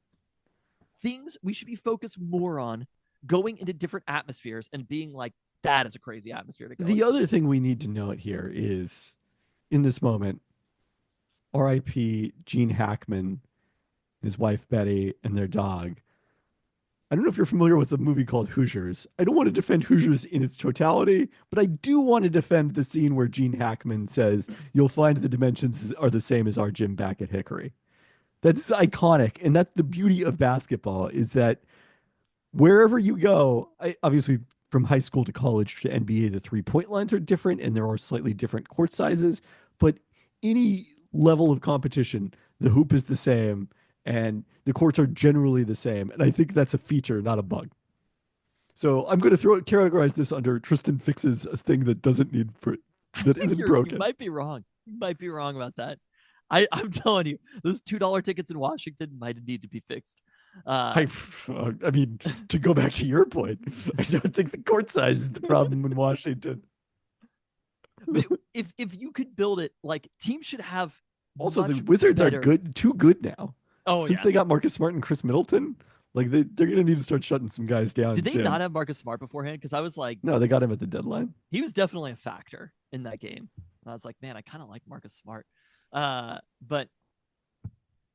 [SPEAKER 3] Things we should be focused more on going into different atmospheres and being like, that is a crazy atmosphere to go
[SPEAKER 2] The
[SPEAKER 3] into.
[SPEAKER 2] other thing we need to note here is in this moment, RIP Gene Hackman, his wife Betty, and their dog. I don't know if you're familiar with a movie called Hoosiers. I don't want to defend Hoosiers in its totality, but I do want to defend the scene where Gene Hackman says, "You'll find the dimensions are the same as our gym back at Hickory." That's iconic, and that's the beauty of basketball is that wherever you go, obviously from high school to college to NBA, the 3-point lines are different and there are slightly different court sizes, but any level of competition, the hoop is the same and the courts are generally the same. And I think that's a feature, not a bug. So I'm going to categorize this under Tristan fixes a thing that doesn't need
[SPEAKER 3] I
[SPEAKER 2] that
[SPEAKER 3] think
[SPEAKER 2] isn't
[SPEAKER 3] you
[SPEAKER 2] broken.
[SPEAKER 3] might be wrong. You might be wrong about that. I'm telling you, those $2 tickets in Washington might need to be fixed.
[SPEAKER 2] I, I mean, to go back to your point, I don't think the court size is the problem in Washington.
[SPEAKER 3] But if you could build it, like teams should have
[SPEAKER 2] Also, the
[SPEAKER 3] much
[SPEAKER 2] Wizards are
[SPEAKER 3] better.
[SPEAKER 2] too good now.
[SPEAKER 3] Oh
[SPEAKER 2] Since
[SPEAKER 3] yeah.
[SPEAKER 2] they got Marcus Smart and Chris Middleton, like they're going to need to start shutting some guys down
[SPEAKER 3] Did they
[SPEAKER 2] soon.
[SPEAKER 3] not have Marcus Smart beforehand? Because I was like,
[SPEAKER 2] No, they got him at the deadline.
[SPEAKER 3] he was definitely a factor in that game. And I was like, man, I kind of like Marcus Smart. But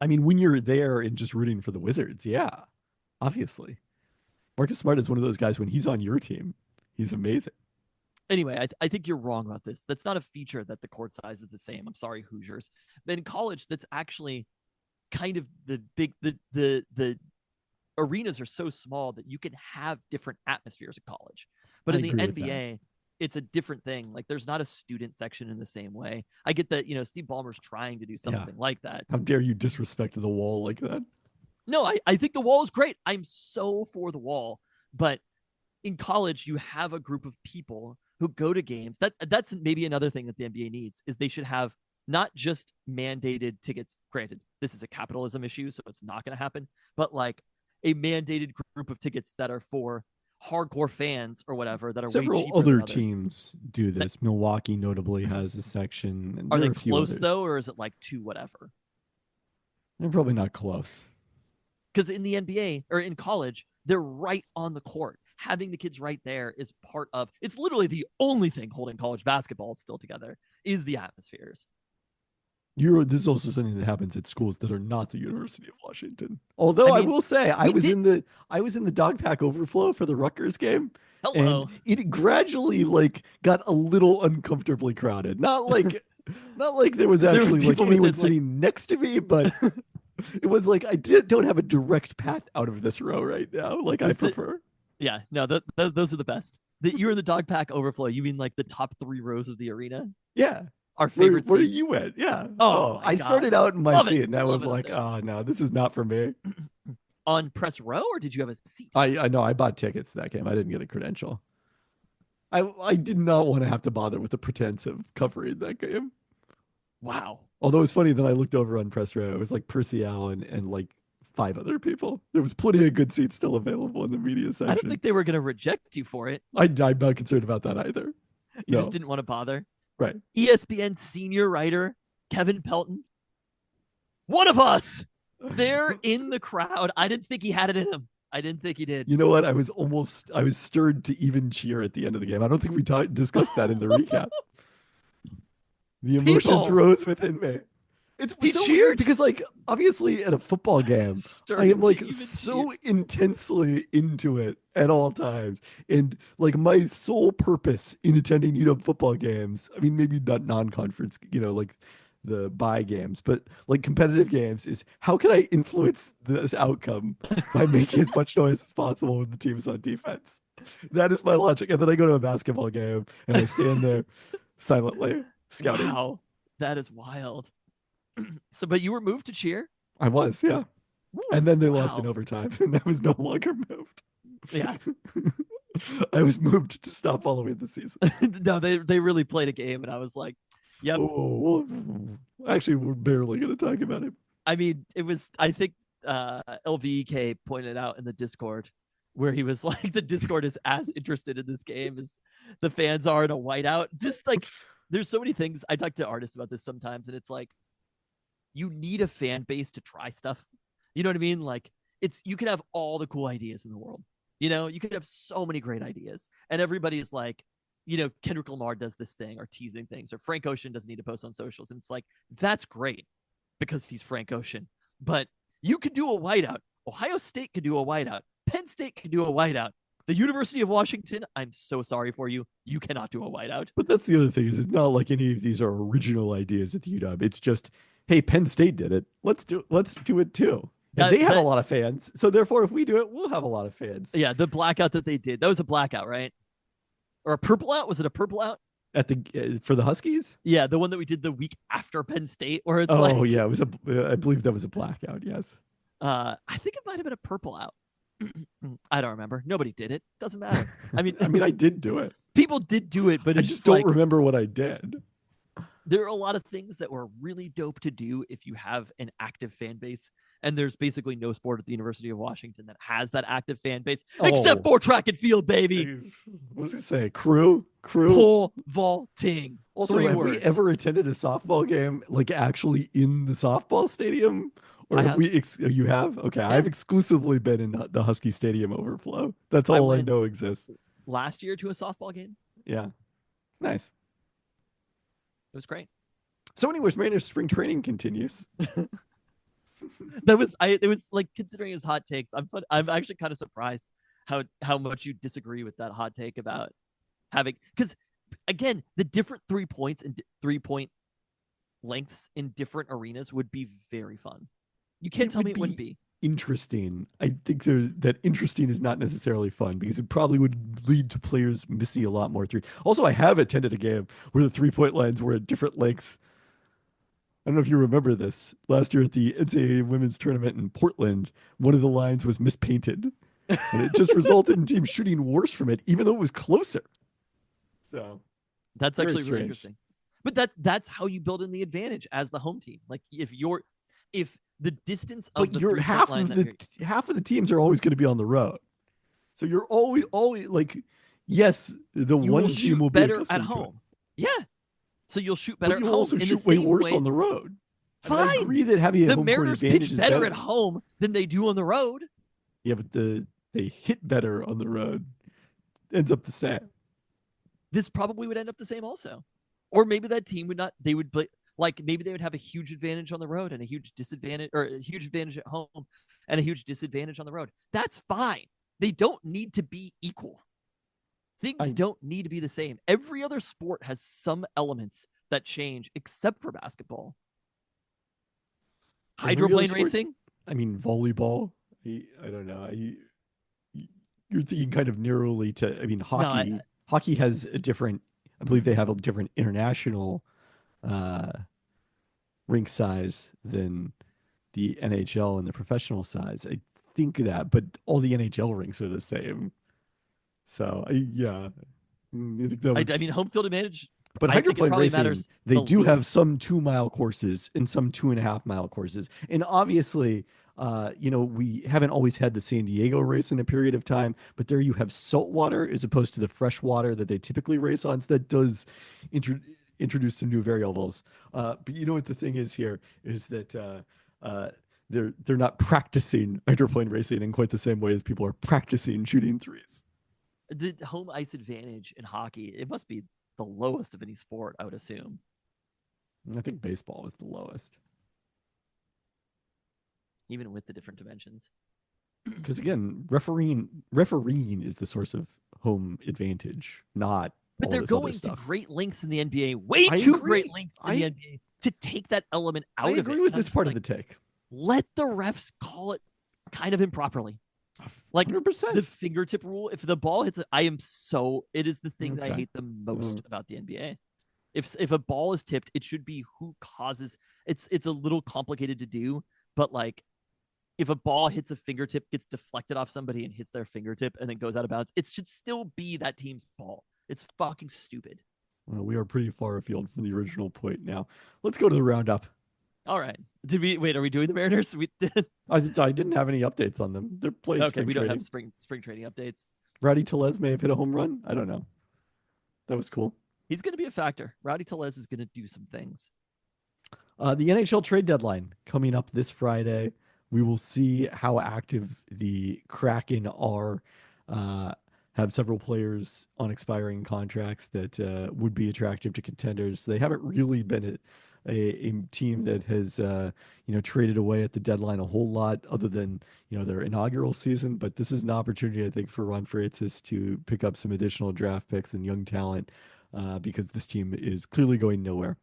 [SPEAKER 2] I mean, when you're there and just rooting for the Wizards, yeah, obviously. Marcus Smart is one of those guys when he's on your team, he's amazing.
[SPEAKER 3] anyway, I think you're wrong about this. That's not a feature that the court size is the same. I'm sorry, Hoosiers. But in college, that's actually kind of the big the arenas are so small that you can have different atmospheres at college. But
[SPEAKER 2] I
[SPEAKER 3] in the
[SPEAKER 2] agree with that.
[SPEAKER 3] NBA, it's a different thing. Like there's not a student section in the same way. I get that, Steve Ballmer's trying to do something like that.
[SPEAKER 2] How dare you disrespect the wall like that?
[SPEAKER 3] No, I think the wall is great. I'm so for the wall. But in college, you have a group of people who go to games. That's maybe another thing that the NBA needs is they should have not just mandated tickets. Granted, this is a capitalism issue, so it's not going to happen. But like a mandated group of tickets that are for hardcore fans or whatever that are way
[SPEAKER 2] Several
[SPEAKER 3] cheaper
[SPEAKER 2] other
[SPEAKER 3] than others.
[SPEAKER 2] teams do this. Milwaukee notably has a section. And
[SPEAKER 3] Are
[SPEAKER 2] there
[SPEAKER 3] they
[SPEAKER 2] a few
[SPEAKER 3] close
[SPEAKER 2] others.
[SPEAKER 3] though, or is it like two whatever?
[SPEAKER 2] They're probably not close.
[SPEAKER 3] Because in the NBA or in college, they're right on the court. Having the kids right there is part of it's literally the only thing holding college basketball still together is the atmospheres.
[SPEAKER 2] This is also something that happens at schools that are not the University of Washington. Although I
[SPEAKER 3] mean,
[SPEAKER 2] will say I was in the dog pack overflow for the Rutgers game.
[SPEAKER 3] Hello.
[SPEAKER 2] And it gradually like got a little uncomfortably crowded. Not like there was actually like anyone sitting next to me, but it was like I don't have a direct path out of this row right now. Like I prefer.
[SPEAKER 3] Yeah, no, those are the best. You're in the dog pack overflow. You mean like the top 3 rows of the arena?
[SPEAKER 2] Yeah.
[SPEAKER 3] Our favorite
[SPEAKER 2] Where
[SPEAKER 3] seats.
[SPEAKER 2] you went? Yeah.
[SPEAKER 3] Oh,
[SPEAKER 2] I started out in my seat and I was like, oh no, this is not for me.
[SPEAKER 3] On press row, or did you have a seat?
[SPEAKER 2] I know I bought tickets to that game. I didn't get a credential. I did not want to have to bother with the pretense of covering that game.
[SPEAKER 3] Wow.
[SPEAKER 2] Although it's funny that I looked over on press row. It was like Percy Allen and like 5 other people. There was plenty of good seats still available in the media section.
[SPEAKER 3] I don't think they were going to reject you for it.
[SPEAKER 2] I'm not concerned about that either.
[SPEAKER 3] You just didn't want to bother.
[SPEAKER 2] Right.
[SPEAKER 3] ESPN senior writer Kevin Pelton, one of us, there in the crowd. I didn't think he had it in him. I didn't think he did.
[SPEAKER 2] You know what? I was stirred to even cheer at the end of the game. I don't think we discussed that in the recap. The emotions rose within me. It's so weird because, like, obviously at a football game, I am like so intensely into it at all times. And like my sole purpose in attending UW football games, I mean, maybe not non-conference, like the bye games, but like competitive games is how can I influence this outcome by making as much noise as possible when the team is on defense? That is my logic. And then I go to a basketball game and I stand there silently scouting.
[SPEAKER 3] Wow, that is wild. So, but you were moved to cheer?
[SPEAKER 2] I was, yeah. Ooh, and then they lost in overtime, and I was no longer moved.
[SPEAKER 3] Yeah.
[SPEAKER 2] I was moved to stop following the season.
[SPEAKER 3] No, they really played a game, and I was like, yep.
[SPEAKER 2] Oh, well, actually, we're barely going to talk about it.
[SPEAKER 3] I mean, it was, I think LVEK pointed out in the Discord where he was like, the Discord is as interested in this game as the fans are in a whiteout. Just like, there's so many things. I talk to artists about this sometimes, and it's like, you need a fan base to try stuff. You know what I mean? Like you can have all the cool ideas in the world. You could have so many great ideas, and everybody is like, Kendrick Lamar does this thing or teasing things, or Frank Ocean doesn't need to post on socials. And it's like, that's great because he's Frank Ocean, but you could do a whiteout. Ohio State could do a whiteout. Penn State could do a whiteout. The University of Washington, I'm so sorry for you. You cannot do a whiteout.
[SPEAKER 2] But that's the other thing is it's not like any of these are original ideas at the UW. It's just, hey, Penn State did it. Let's do it too. And they had a lot of fans. So therefore, if we do it, we'll have a lot of fans.
[SPEAKER 3] Yeah, the blackout that they did. That was a blackout, right? Or a purple out? Was it a purple out?
[SPEAKER 2] For the Huskies?
[SPEAKER 3] Yeah, the one that we did the week after Penn State where it's
[SPEAKER 2] yeah, it was I believe that was a blackout, yes.
[SPEAKER 3] I think it might have been a purple out. I don't remember. Nobody did it. Doesn't matter. I mean,
[SPEAKER 2] I did do it.
[SPEAKER 3] people did do it, but
[SPEAKER 2] I
[SPEAKER 3] it's
[SPEAKER 2] just
[SPEAKER 3] just
[SPEAKER 2] don't
[SPEAKER 3] like
[SPEAKER 2] remember what I did.
[SPEAKER 3] there are a lot of things that were really dope to do if you have an active fan base. And there's basically no sport at the University of Washington that has that active fan base, except
[SPEAKER 2] Oh.
[SPEAKER 3] for track and field, baby.
[SPEAKER 2] What was it say? Crew?
[SPEAKER 3] Pole vaulting.
[SPEAKER 2] Also,
[SPEAKER 3] 3
[SPEAKER 2] have we
[SPEAKER 3] words.
[SPEAKER 2] ever attended a softball game like actually in the softball stadium? Or
[SPEAKER 3] I
[SPEAKER 2] have
[SPEAKER 3] have.
[SPEAKER 2] we? You have? Okay,
[SPEAKER 3] Yeah.
[SPEAKER 2] I've exclusively been in the Husky Stadium overflow. That's
[SPEAKER 3] I
[SPEAKER 2] all I
[SPEAKER 3] went
[SPEAKER 2] know exists.
[SPEAKER 3] last year to a softball game.
[SPEAKER 2] Yeah, nice.
[SPEAKER 3] It was great.
[SPEAKER 2] So, anyways, Mariners spring training continues.
[SPEAKER 3] It was like, considering his hot takes, I'm actually kind of surprised how much you disagree with that hot take about having, because again, the different 3 points and 3 point lengths in different arenas would be very fun. You can't tell me it wouldn't be.
[SPEAKER 2] Interesting. I think that interesting is not necessarily fun because it probably would lead to players missing a lot more three. Also, I have attended a game where the 3 point lines were at different lengths. I don't know if you remember this. Last year at the NCAA women's tournament in Portland, one of the lines was mispainted, and it just resulted in teams shooting worse from it, even though it was closer. So
[SPEAKER 3] That's
[SPEAKER 2] very
[SPEAKER 3] actually really
[SPEAKER 2] strange.
[SPEAKER 3] interesting. But that's how you build in the advantage as the home team. Like if the distance of
[SPEAKER 2] But
[SPEAKER 3] the
[SPEAKER 2] you're
[SPEAKER 3] 3 point
[SPEAKER 2] half
[SPEAKER 3] line
[SPEAKER 2] of
[SPEAKER 3] that
[SPEAKER 2] the
[SPEAKER 3] you're,
[SPEAKER 2] half of the teams are always going to be on the road. So you're always like, yes, the
[SPEAKER 3] you
[SPEAKER 2] one
[SPEAKER 3] will
[SPEAKER 2] team
[SPEAKER 3] shoot
[SPEAKER 2] will be
[SPEAKER 3] better at
[SPEAKER 2] accustomed to it.
[SPEAKER 3] home. Yeah. So you'll shoot
[SPEAKER 2] But
[SPEAKER 3] better at
[SPEAKER 2] you
[SPEAKER 3] home
[SPEAKER 2] also
[SPEAKER 3] in the
[SPEAKER 2] shoot way
[SPEAKER 3] same
[SPEAKER 2] worse
[SPEAKER 3] way.
[SPEAKER 2] on the road. I mean, I
[SPEAKER 3] Fine.
[SPEAKER 2] agree that having a
[SPEAKER 3] The
[SPEAKER 2] home court
[SPEAKER 3] Mariners
[SPEAKER 2] advantage
[SPEAKER 3] pitch
[SPEAKER 2] is
[SPEAKER 3] better
[SPEAKER 2] better.
[SPEAKER 3] at home than they do on the road.
[SPEAKER 2] Yeah, but they hit better on the road. Ends up the same.
[SPEAKER 3] This probably would end up the same also. Or maybe that team would not, they would play, like maybe they would have a huge advantage on the road and a huge disadvantage, or a huge advantage at home and a huge disadvantage on the road. That's fine. They don't need to be equal. Things don't need to be the same. Every other sport has some elements that change except for basketball. Hydroplane racing?
[SPEAKER 2] I mean, volleyball. I don't know. You're thinking kind of narrowly to. I mean, hockey.
[SPEAKER 3] No,
[SPEAKER 2] Hockey has a different. I believe they have a different international uh, rink size than the NHL and the professional size. I think that, but all the NHL rinks are the same. So yeah, I think that
[SPEAKER 3] I mean, home field advantage.
[SPEAKER 2] But
[SPEAKER 3] I think it
[SPEAKER 2] hydroplane
[SPEAKER 3] probably
[SPEAKER 2] racing,
[SPEAKER 3] matters
[SPEAKER 2] they
[SPEAKER 3] the
[SPEAKER 2] do have
[SPEAKER 3] least.
[SPEAKER 2] some 2 mile courses and some 2.5 mile courses. And obviously, we haven't always had the San Diego race in a period of time, but there you have salt water as opposed to the fresh water that they typically race on. So that does introduce some new variables. But you know what the thing is here is that they're not practicing hydroplane racing in quite the same way as people are practicing shooting threes.
[SPEAKER 3] The home ice advantage in hockey, it must be the lowest of any sport, I would assume.
[SPEAKER 2] I think baseball is the lowest.
[SPEAKER 3] Even with the different dimensions.
[SPEAKER 2] Because again, refereeing is the source of home advantage, not.
[SPEAKER 3] But
[SPEAKER 2] all
[SPEAKER 3] they're
[SPEAKER 2] this other
[SPEAKER 3] going to
[SPEAKER 2] stuff.
[SPEAKER 3] great lengths in the NBA, way
[SPEAKER 2] I
[SPEAKER 3] too
[SPEAKER 2] agree.
[SPEAKER 3] great lengths in the
[SPEAKER 2] I-
[SPEAKER 3] NBA to take that element out
[SPEAKER 2] I
[SPEAKER 3] of it.
[SPEAKER 2] agree with
[SPEAKER 3] And I'm
[SPEAKER 2] this
[SPEAKER 3] just
[SPEAKER 2] part
[SPEAKER 3] like,
[SPEAKER 2] of the take.
[SPEAKER 3] let the refs call it kind of improperly. Like
[SPEAKER 2] 100%.
[SPEAKER 3] the fingertip rule, if the ball hits it, it is the thing that I
[SPEAKER 2] Okay.
[SPEAKER 3] hate the most about the NBA. If a ball is tipped, it should be who causes. It's a little complicated to do, but like if a ball hits a fingertip, gets deflected off somebody and hits their fingertip and then goes out of bounds, it should still be that team's ball. It's fucking stupid.
[SPEAKER 2] Well, we are pretty far afield from the original point now. Let's go to the roundup.
[SPEAKER 3] All right. Did we wait? Are we doing the Mariners? We did.
[SPEAKER 2] I didn't have any updates on them. They're playing
[SPEAKER 3] Okay,
[SPEAKER 2] spring
[SPEAKER 3] we don't
[SPEAKER 2] training.
[SPEAKER 3] have spring training updates.
[SPEAKER 2] Rowdy Tellez may have hit a home run. I don't know. That was cool.
[SPEAKER 3] He's going to be a factor. Rowdy Tellez is going to do some things.
[SPEAKER 2] The NHL trade deadline coming up this Friday. We will see how active the Kraken are. Have several players on expiring contracts that would be attractive to contenders. They haven't really been a team that has traded away at the deadline a whole lot, other than their inaugural season. But this is an opportunity, I think, for Ron Francis to pick up some additional draft picks and young talent because this team is clearly going nowhere.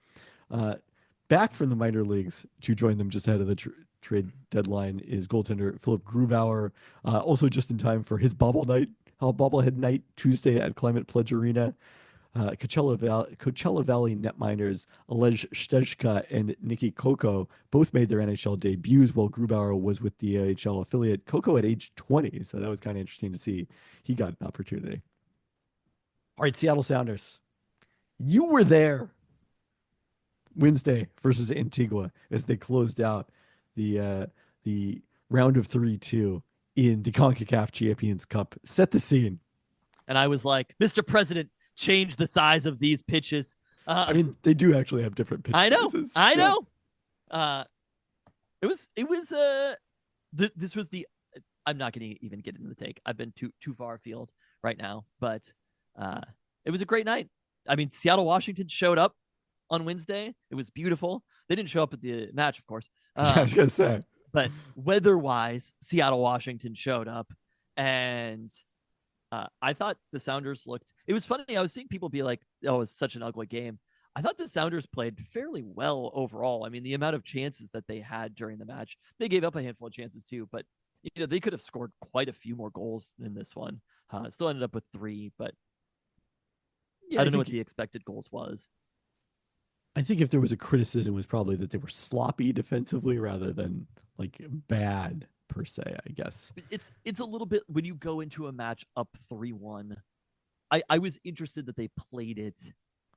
[SPEAKER 2] Back from the minor leagues to join them just ahead of the trade deadline is goaltender Philip Grubauer, also just in time for his bobblehead night Tuesday at Climate Pledge Arena. Coachella Valley netminders Alej Stejka and Nikki Coco both made their NHL debuts while Grubauer was with the AHL affiliate. Coco at age 20, so that was kind of interesting to see. He got an opportunity. All right, Seattle Sounders. You were there Wednesday versus Antigua as they closed out the round of 32 in the CONCACAF Champions Cup. Set the scene.
[SPEAKER 3] And I was like, Mr. President, change the size of these pitches.
[SPEAKER 2] I mean, they do actually have different pitch
[SPEAKER 3] I know,
[SPEAKER 2] sizes.
[SPEAKER 3] I
[SPEAKER 2] Yeah.
[SPEAKER 3] know. It was this was the. I'm not going to even get into the take. I've been too far afield right now, but it was a great night. I mean, Seattle Washington showed up on Wednesday. It was beautiful. They didn't show up at the match, of course.
[SPEAKER 2] Yeah, I was gonna say.
[SPEAKER 3] But weather-wise, Seattle Washington showed up, and I thought the Sounders looked. It was funny. I was seeing people be like, "Oh, it was such an ugly game." I thought the Sounders played fairly well overall. I mean, the amount of chances that they had during the match, they gave up a handful of chances too, but they could have scored quite a few more goals in this one. Still ended up with 3, but
[SPEAKER 2] Yeah,
[SPEAKER 3] I don't know what the expected goals was.
[SPEAKER 2] I think if there was a criticism, it was probably that they were sloppy defensively rather than like bad per se. I guess
[SPEAKER 3] It's a little bit when you go into a match up 3-1. I was interested that they played it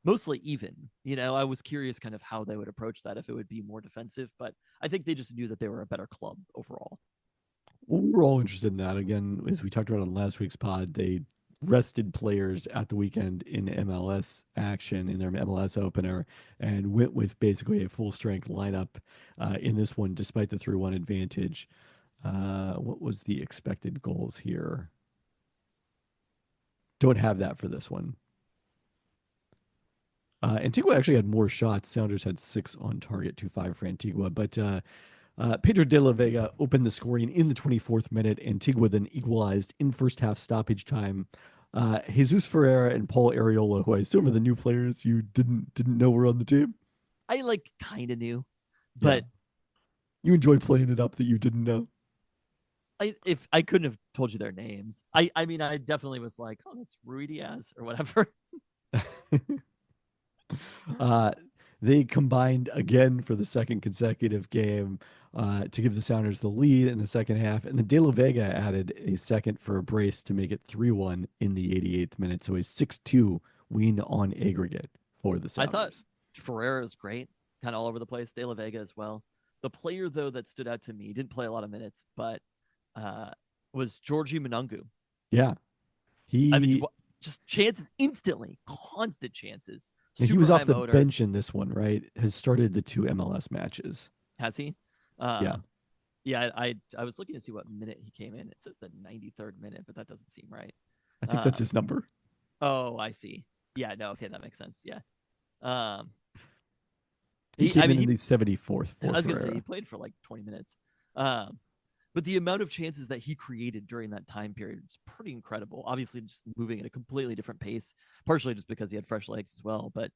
[SPEAKER 3] mostly even. I was curious kind of how they would approach that, if it would be more defensive, but I think they just knew that they were a better club overall.
[SPEAKER 2] well, we were all interested in that. Again, as we talked about on last week's pod, they rested players at the weekend in MLS action in their MLS opener and went with basically a full strength lineup in this one, despite the 3-1 advantage. What was the expected goals here? Don't have that for this one. Antigua actually had more shots. Sounders had 6 on target, 2-5 for Antigua. But Pedro de la Vega opened the scoring in the 24th minute. Antigua then equalized in first half stoppage time. Jesus Ferreira and Paul Areola, who I assume are the new players you didn't know were on the team.
[SPEAKER 3] I kind of knew, but
[SPEAKER 2] you enjoy playing it up that you didn't know.
[SPEAKER 3] If I couldn't have told you their names. I mean, I definitely was like, oh, that's Rui Diaz or whatever.
[SPEAKER 2] They combined again for the second consecutive game to give the Sounders the lead in the second half. And then De La Vega added a second for a brace to make it 3-1 in the 88th minute. So a 6-2 win on aggregate for the Sounders.
[SPEAKER 3] I thought Ferreira is great, kind of all over the place. De La Vega as well. The player, though, that stood out to me, didn't play a lot of minutes, but was Georgie Monungu.
[SPEAKER 2] Yeah.
[SPEAKER 3] I mean, just chances instantly, constant chances.
[SPEAKER 2] He was off the bench in this one, right? Has started the 2 MLS matches.
[SPEAKER 3] Has he?
[SPEAKER 2] Yeah.
[SPEAKER 3] Yeah, I was looking to see what minute he came in. It says the 93rd minute, but that doesn't seem right.
[SPEAKER 2] I think that's his number.
[SPEAKER 3] Oh, I see. Yeah, no, okay, that makes sense. Yeah.
[SPEAKER 2] He came in the 74th.
[SPEAKER 3] I was going to say, he played for like 20 minutes. But the amount of chances that he created during that time period is pretty incredible. Obviously, just moving at a completely different pace, partially just because he had fresh legs as well, but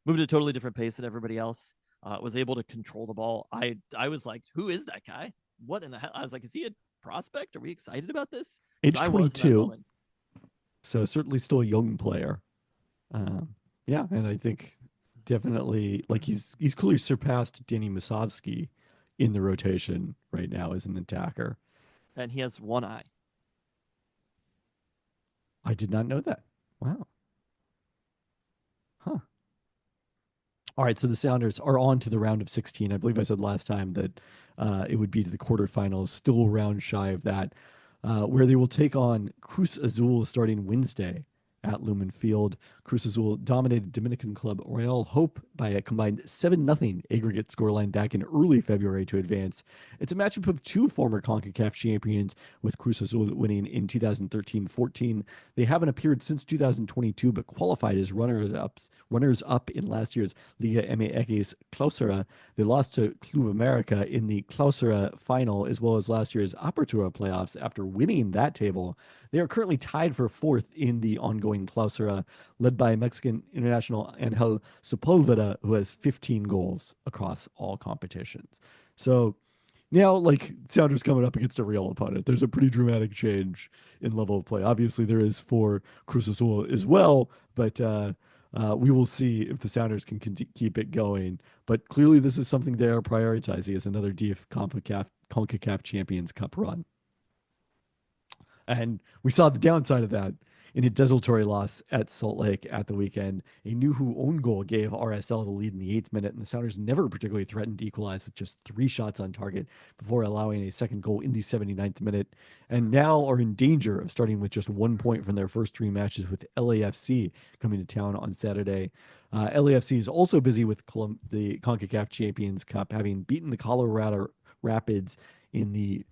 [SPEAKER 3] moved at a totally different pace than everybody else. Was able to control the ball. I was like, who is that guy? What in the hell? I was like, is he a prospect? Are we excited about this?
[SPEAKER 2] Age 22. So certainly still a young player. Yeah, and I think definitely like he's clearly surpassed Danny Musovski in the rotation right now as an attacker.
[SPEAKER 3] And he has one eye.
[SPEAKER 2] I did not know that. Wow. Huh. All right, so the Sounders are on to the round of 16. I believe I said last time that it would be to the quarterfinals, still a round shy of that, where they will take on Cruz Azul starting Wednesday at Lumen Field. Cruz Azul dominated Dominican club Real Hope by a combined 7-0 aggregate scoreline back in early February to advance. It's a matchup of 2 former CONCACAF champions, with Cruz Azul winning in 2013-14. They haven't appeared since 2022, but qualified as runners-up in last year's Liga MX Clausura. They lost to Club America in the Clausura final, as well as last year's Apertura playoffs. After winning that table, they are currently tied for 4th in the ongoing Clausura, led by Mexican international Angel Sepulveda, who has 15 goals across all competitions. So now, like, Sounders coming up against a real opponent. There's a pretty dramatic change in level of play. Obviously, there is for Cruz Azul as well, but We will see if the Sounders can keep it going. But clearly, this is something they are prioritizing as another CONCACAF Champions Cup run. And we saw the downside of that in a desultory loss at Salt Lake at the weekend. A Nuhu own goal gave RSL the lead in the 8th minute, and the Sounders never particularly threatened to equalize with just 3 shots on target before allowing a second goal in the 79th minute, and now are in danger of starting with just 1 point from their first 3 matches with LAFC coming to town on Saturday. LAFC is also busy with the CONCACAF Champions Cup, having beaten the Colorado Rapids in the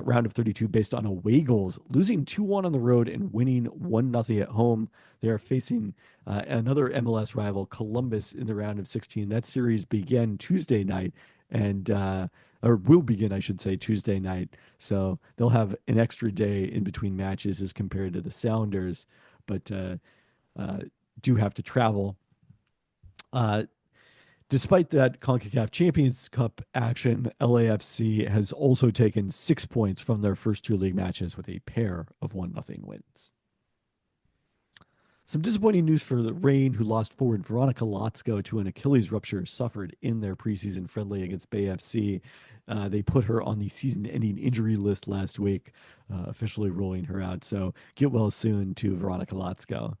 [SPEAKER 2] round of 32 based on away goals, losing 2-1 on the road and winning 1-0 at home. They are facing another MLS rival, Columbus, in the round of 16. That series began Tuesday night and or will begin, I should say, Tuesday night. So they'll have an extra day in between matches as compared to the Sounders, but do have to travel. Despite that CONCACAF Champions Cup action, LAFC has also taken 6 points from their first 2 league matches with a pair of 1-0 wins. Some disappointing news for the Reign, who lost forward Veronica Lotsko to an Achilles rupture suffered in their preseason friendly against Bay FC. They put her on the season-ending injury list last week, officially ruling her out. So get well soon to Veronica Lotsko.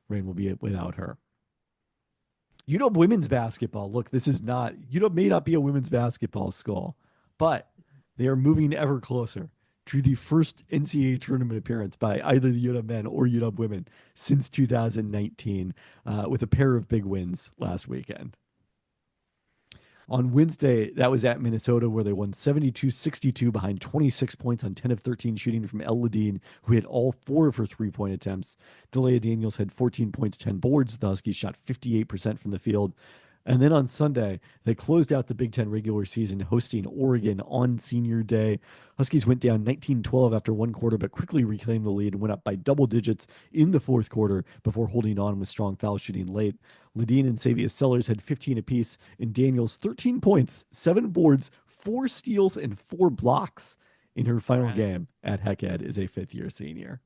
[SPEAKER 2] Reign will be without her. UW women's basketball. Look, this is not, UW may not be a women's basketball school, but they are moving ever closer to the first NCAA tournament appearance by either the UW men or UW women since 2019, with a pair of big wins last weekend. On Wednesday, that was at Minnesota, where they won 72-62 behind 26 points on 10 of 13 shooting from El Ladine, who hit all 4 of her 3-point attempts. Delia Daniels had 14 points, 10 boards. The Huskies shot 58% from the field. And then on Sunday, they closed out the Big Ten regular season hosting Oregon on Senior Day. Huskies went down 19-12 after 1 quarter, but quickly reclaimed the lead and went up by double digits in the 4th quarter before holding on with strong foul shooting late. Ladine and Savia Sellers had 15 apiece, and Daniels 13 points, 7 boards, 4 steals, and 4 blocks in her final game at Heckhead as a 5th-year senior.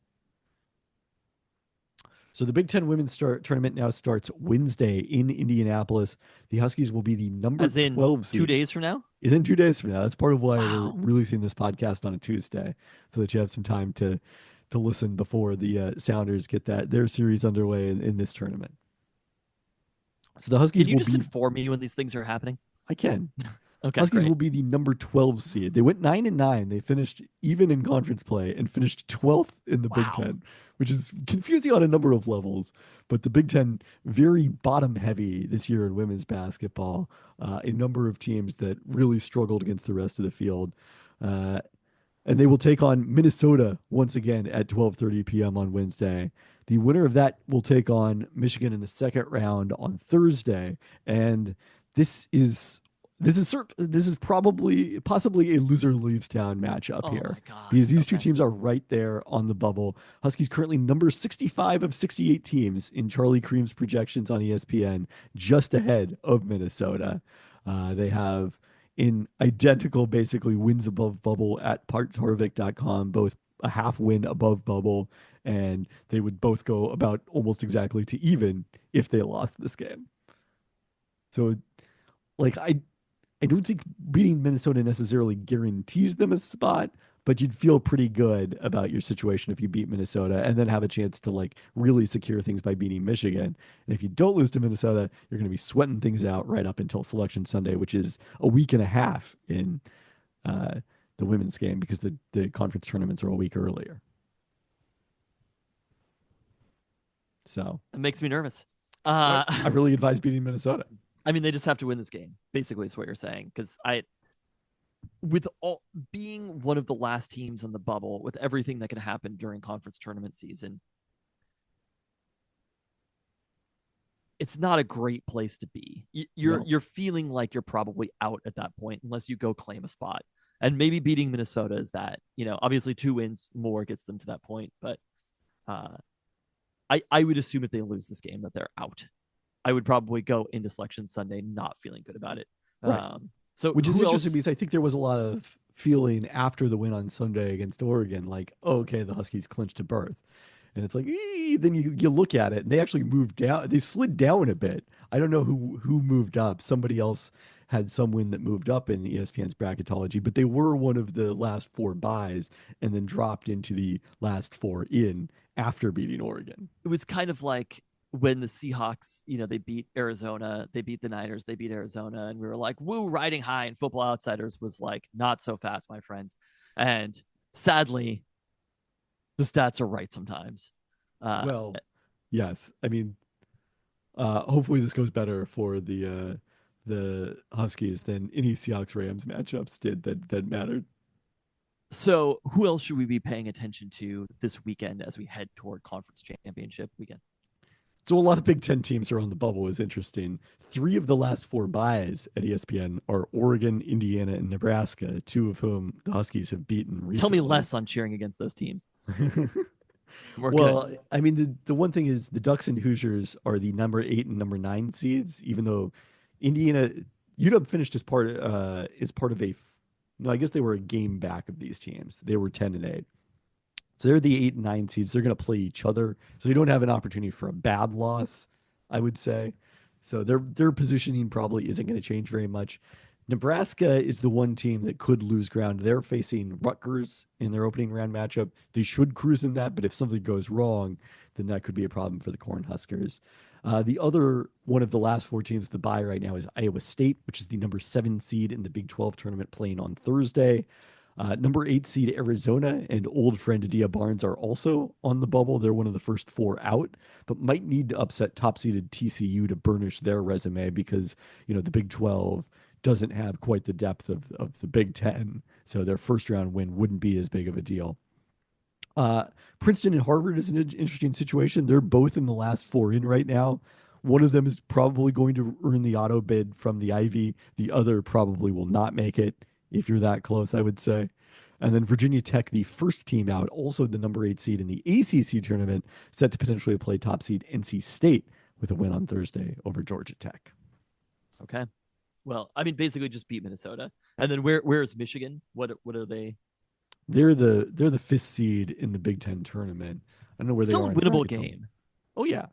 [SPEAKER 2] So the Big Ten Women's Tournament now starts Wednesday in Indianapolis. The Huskies will be the number 12 seed.
[SPEAKER 3] 2 days from now?
[SPEAKER 2] It's in 2 days from now. That's part of why we're releasing this podcast on a Tuesday, so that you have some time to listen before the Sounders get their series underway in this tournament. So the Huskies
[SPEAKER 3] Can you just inform me when these things are happening?
[SPEAKER 2] I can.
[SPEAKER 3] Okay,
[SPEAKER 2] Huskies will be the number 12 seed. They went 9-9. They finished even in conference play and finished 12th in the Big Ten, which is confusing on a number of levels. But the Big Ten, very bottom heavy this year in women's basketball. A number of teams that really struggled against the rest of the field. And they will take on Minnesota once again at 12:30 p.m. on Wednesday. The winner of that will take on Michigan in the second round on Thursday. And this is possibly a loser leaves town matchup here, because these two teams are right there on the bubble. Huskies currently number 65 of 68 teams in Charlie Cream's projections on ESPN, just ahead of Minnesota. They have in identical, basically, wins above bubble at parktorvik.com, both a half win above bubble, and they would both go about almost exactly to even if they lost this game. So, like, I don't think beating Minnesota necessarily guarantees them a spot, but you'd feel pretty good about your situation if you beat Minnesota and then have a chance to, like, really secure things by beating Michigan. And if you don't lose to Minnesota, you're going to be sweating things out right up until Selection Sunday, which is a week and a half in the women's game, because the conference tournaments are a week earlier. So
[SPEAKER 3] it makes me nervous.
[SPEAKER 2] I really advise beating Minnesota.
[SPEAKER 3] I mean, they just have to win this game, basically, is what you're saying. Because with all being one of the last teams on the bubble, with everything that can happen during conference tournament season, it's not a great place to be. You're feeling like you're probably out at that point unless you go claim a spot. And maybe beating Minnesota is that. Obviously 2 wins more gets them to that point. But I would assume if they lose this game that they're out. I would probably go into Selection Sunday not feeling good about it.
[SPEAKER 2] Right.
[SPEAKER 3] Which
[SPEAKER 2] is interesting, because I think there was a lot of feeling after the win on Sunday against Oregon, like, oh, okay, the Huskies clinched a berth. And it's like, then you look at it and they actually moved down. They slid down a bit. I don't know who moved up. Somebody else had some win that moved up in ESPN's bracketology, but they were one of the last four buys and then dropped into the last four in after beating Oregon.
[SPEAKER 3] It was kind of like when the Seahawks, they beat Arizona, they beat the Niners, they beat Arizona, and we were like, woo, riding high. And Football Outsiders was like, not so fast, my friend. And sadly, the stats are right sometimes.
[SPEAKER 2] Well, yes. I mean, hopefully this goes better for the Huskies than any Seahawks Rams matchups did that mattered.
[SPEAKER 3] So, who else should we be paying attention to this weekend as we head toward conference championship weekend?
[SPEAKER 2] So a lot of Big Ten teams are on the bubble is interesting. Three of the last four buys at ESPN are Oregon, Indiana, and Nebraska, two of whom the Huskies have beaten recently.
[SPEAKER 3] Tell me less on cheering against those teams.
[SPEAKER 2] Well, I mean, the one thing is the Ducks and Hoosiers are the number 8 and number 9 seeds, even though Indiana UW finished as part of a no, I guess they were a game back of these teams. They were 10-8. So they're the 8 and 9 seeds. They're going to play each other. So they don't have an opportunity for a bad loss, I would say. So their positioning probably isn't going to change very much. Nebraska is the one team that could lose ground. They're facing Rutgers in their opening round matchup. They should cruise in that, but if something goes wrong, then that could be a problem for the Cornhuskers. The other one of the last four teams to buy right now is Iowa State, which is the number 7 seed in the Big 12 tournament playing on Thursday. Number 8 seed Arizona and old friend Adia Barnes are also on the bubble. They're one of the first four out, but might need to upset top seeded TCU to burnish their resume because, the Big 12 doesn't have quite the depth of the Big 10. So their first round win wouldn't be as big of a deal. Princeton and Harvard is an interesting situation. They're both in the last four in right now. One of them is probably going to earn the auto bid from the Ivy. The other probably will not make it if you're that close, I would say. And then Virginia Tech, the first team out, also the number 8 seed in the ACC tournament, set to potentially play top seed NC State with a win on Thursday over Georgia Tech.
[SPEAKER 3] Okay. Well, I mean, basically just beat Minnesota. And then where is Michigan? What are they?
[SPEAKER 2] They're the 5th seed in the Big Ten tournament. I don't know where
[SPEAKER 3] Still
[SPEAKER 2] they are.
[SPEAKER 3] Still a winnable game.
[SPEAKER 2] Oh yeah,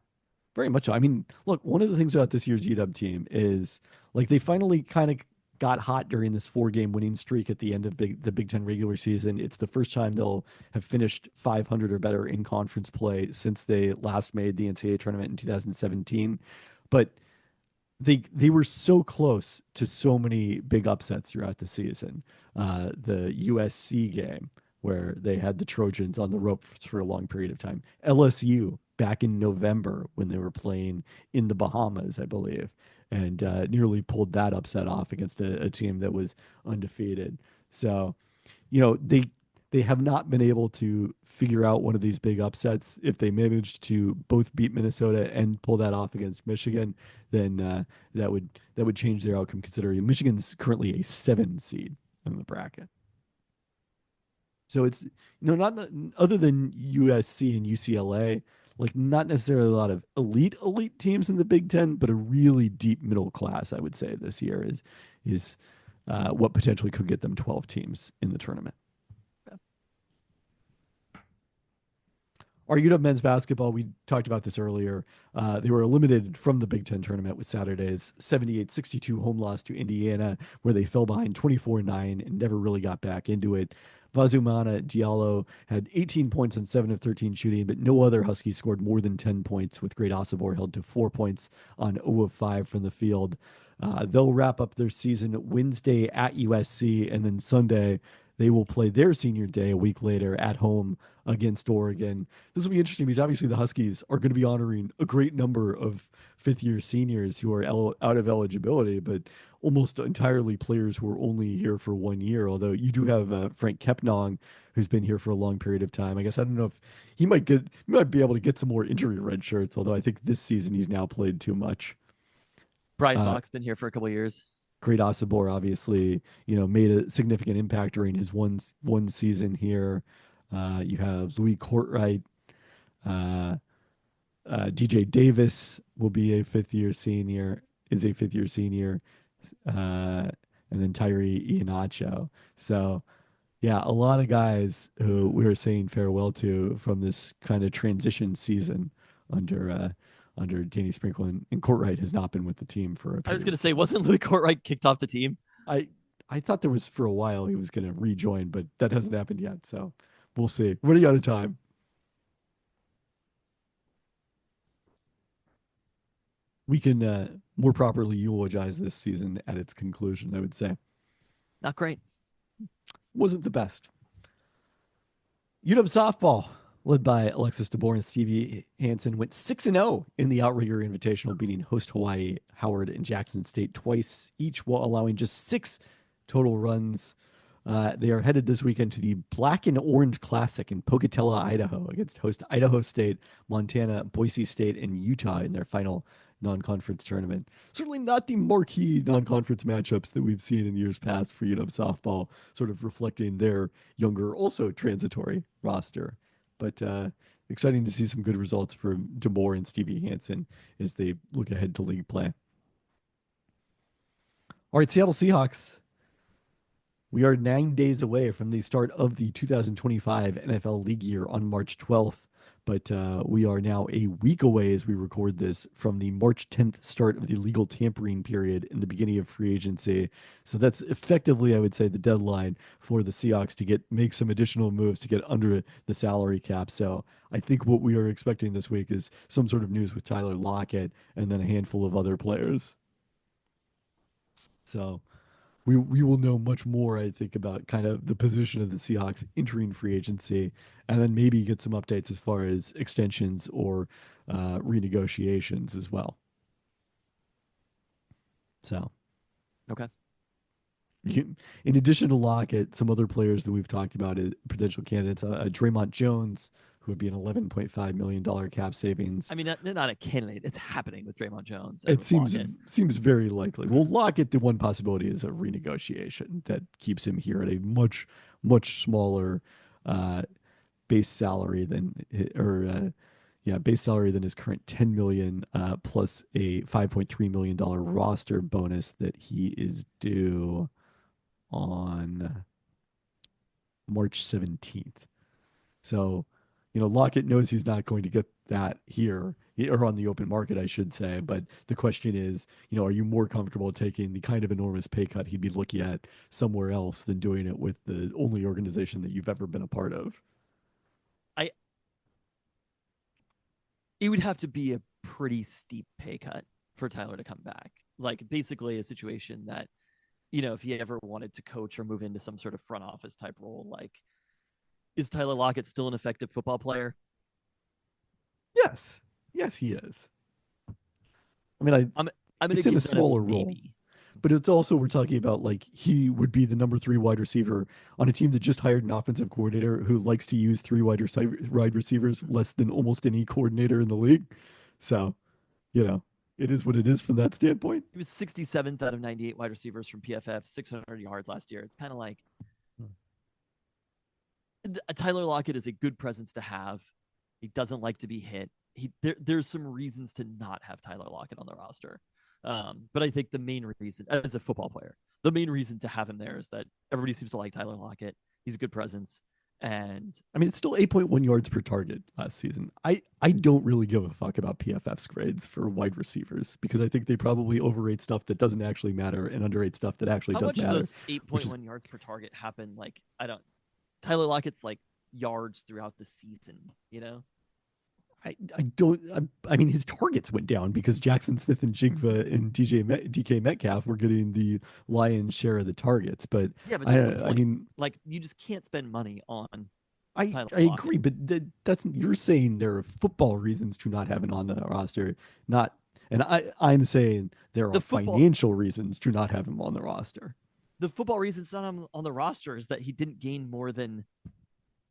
[SPEAKER 2] very much so. I mean, look, one of the things about this year's UW team is like they finally kind of got hot during this 4-game winning streak at the end of the Big Ten regular season. It's the first time they'll have finished 500 or better in conference play since they last made the NCAA tournament in 2017. But they were so close to so many big upsets throughout the season. The USC game where they had the Trojans on the ropes for a long period of time. LSU back in November when they were playing in the Bahamas, I believe, and nearly pulled that upset off against a team that was undefeated. So, they have not been able to figure out one of these big upsets. If they managed to both beat Minnesota and pull that off against Michigan, then that would change their outcome considering Michigan's currently a 7 seed in the bracket. So it's not other than USC and UCLA, like not necessarily a lot of elite teams in the Big Ten, but a really deep middle class. I would say this year is what potentially could get them 12 teams in the tournament. Our UW men's basketball, we talked about this earlier. They were eliminated from the Big Ten tournament with Saturday's 78-62 home loss to Indiana, where they fell behind 24-9 and never really got back into it. Vazumana Diallo had 18 points on 7 of 13 shooting, but no other Huskies scored more than 10 points, with Great Osobor held to 4 points on 0 of 5 from the field. They'll wrap up their season Wednesday at USC, and then Sunday they will play their senior day a week later at home against Oregon. This will be interesting because obviously the Huskies are going to be honoring a great number of fifth-year seniors who are out of eligibility, but almost entirely players who are only here for 1 year, although you do have Frank Kepnong, who's been here for a long period of time. I guess I don't know if he might be able to get some more injury red shirts, although I think this season he's now played too much.
[SPEAKER 3] Brian Fox been here for a couple of years.
[SPEAKER 2] Great Osobor obviously, made a significant impact during his one season here. You have Louis Courtright, DJ Davis will be a fifth year senior, and then Tyree Iheanacho. So Yeah, a lot of guys who we were saying farewell to from this kind of transition season under under Danny Sprinkle and Courtwright has not been with the team for a
[SPEAKER 3] I was
[SPEAKER 2] period
[SPEAKER 3] going to
[SPEAKER 2] of
[SPEAKER 3] say,
[SPEAKER 2] time.
[SPEAKER 3] wasn't Louis Courtwright kicked off the team?
[SPEAKER 2] I I thought there was for a while he was going to rejoin, but that hasn't happened yet. So we'll see. Running out of time. We can more properly eulogize this season at its conclusion. I would say
[SPEAKER 3] Not great.
[SPEAKER 2] wasn't the best. UW softball, led by Alexis DeBoer and Stevie Hansen, went 6-0 in the Outrigger Invitational, beating host Hawaii, Howard, and Jackson State twice each, while allowing just 6 total runs. They are headed this weekend to the Black and Orange Classic in Pocatello, Idaho, against host Idaho State, Montana, Boise State, and Utah in their final non-conference tournament. Certainly not the marquee non-conference matchups that we've seen in years past for UW softball, sort of reflecting their younger, also transitory roster. But exciting to see some good results from DeBoer and Stevie Hansen as they look ahead to league play. All right, Seattle Seahawks. We are 9 days away from the start of the 2025 NFL league year on March 12th, but we are now a week away as we record this from the March 10th start of the legal tampering period in the beginning of free agency. So that's effectively, I would say, the deadline for the Seahawks to make some additional moves to get under the salary cap. So I think what we are expecting this week is some sort of news with Tyler Lockett and then a handful of other players. So we will know much more, I think, about kind of the position of the Seahawks entering free agency, and then maybe get some updates as far as extensions or renegotiations as well. So,
[SPEAKER 3] Okay.
[SPEAKER 2] in addition to Lockett, some other players that we've talked about as potential candidates, Draymond Jones, who would be an $11.5 million cap savings.
[SPEAKER 3] I mean, not a candidate. It's happening with Draymond Jones and
[SPEAKER 2] It
[SPEAKER 3] with Lockett.
[SPEAKER 2] seems very likely. Well, Lockett, the one possibility is a renegotiation that keeps him here at a much smaller uh, base salary than base salary than his current 10 million plus a 5.3 million dollar roster bonus that he is due on March 17th. So, Lockett knows he's not going to get that here or on the open market, I should say. But the question is, are you more comfortable taking the kind of enormous pay cut he'd be looking at somewhere else than doing it with the only organization that you've ever been a part of?
[SPEAKER 3] I It would have to be a pretty steep pay cut for Tyler to come back. Like basically a situation that, if he ever wanted to coach or move into some sort of front office type role, like, is Tyler Lockett still an effective football player?
[SPEAKER 2] Yes. Yes, he is. I mean,
[SPEAKER 3] I'm gonna
[SPEAKER 2] it's in a
[SPEAKER 3] give that a
[SPEAKER 2] smaller role.
[SPEAKER 3] maybe.
[SPEAKER 2] But it's also, we're talking about like he would be the number 3 wide receiver on a team that just hired an offensive coordinator who likes to use 3 wide receivers less than almost any coordinator in the league. So, you know, it is what it is from that standpoint.
[SPEAKER 3] He was 67th out of 98 wide receivers from PFF, 600 yards last year. It's kind of like Tyler Lockett is a good presence to have. He doesn't like to be hit. There's some reasons to not have Tyler Lockett on the roster. But I think the main reason, as a football player, the main reason to have him there is that everybody seems to like Tyler Lockett. He's a good presence. And
[SPEAKER 2] I mean, it's still 8.1 yards per target last season. I don't really give a fuck about PFF's grades for wide receivers because I think they probably overrate stuff that doesn't actually matter and underrate stuff that actually
[SPEAKER 3] how
[SPEAKER 2] does
[SPEAKER 3] much
[SPEAKER 2] matter.
[SPEAKER 3] of those 8.1 yards per target happen? Like, Tyler Lockett's like yards throughout the season.
[SPEAKER 2] I don't. I mean, his targets went down because Jackson Smith and Jigva and DK Metcalf were getting the lion's share of the targets. But
[SPEAKER 3] Yeah, but that's the
[SPEAKER 2] I
[SPEAKER 3] point.
[SPEAKER 2] mean,
[SPEAKER 3] Like, you just can't spend money on Tyler
[SPEAKER 2] I agree,
[SPEAKER 3] Lockett.
[SPEAKER 2] but that's you're saying there are football reasons to not have him on the roster, not, and I'm saying there are
[SPEAKER 3] The football
[SPEAKER 2] financial reasons to not have him on the roster.
[SPEAKER 3] the football reason it's not on the roster is that he didn't gain more than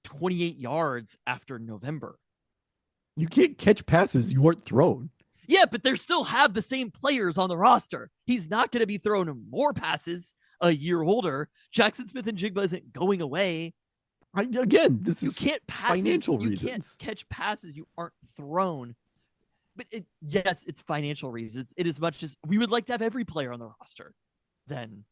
[SPEAKER 3] 28 yards after November.
[SPEAKER 2] You can't catch passes you aren't thrown.
[SPEAKER 3] Yeah, but they still have the same players on the roster. He's not going to be throwing more passes a year older. Jackson Smith and Jigba isn't going away.
[SPEAKER 2] Again, this
[SPEAKER 3] You
[SPEAKER 2] is
[SPEAKER 3] can't
[SPEAKER 2] financial
[SPEAKER 3] You
[SPEAKER 2] reasons.
[SPEAKER 3] can't catch passes you aren't thrown. But yes, it's financial reasons. It as much as we would like to have every player on the roster. Then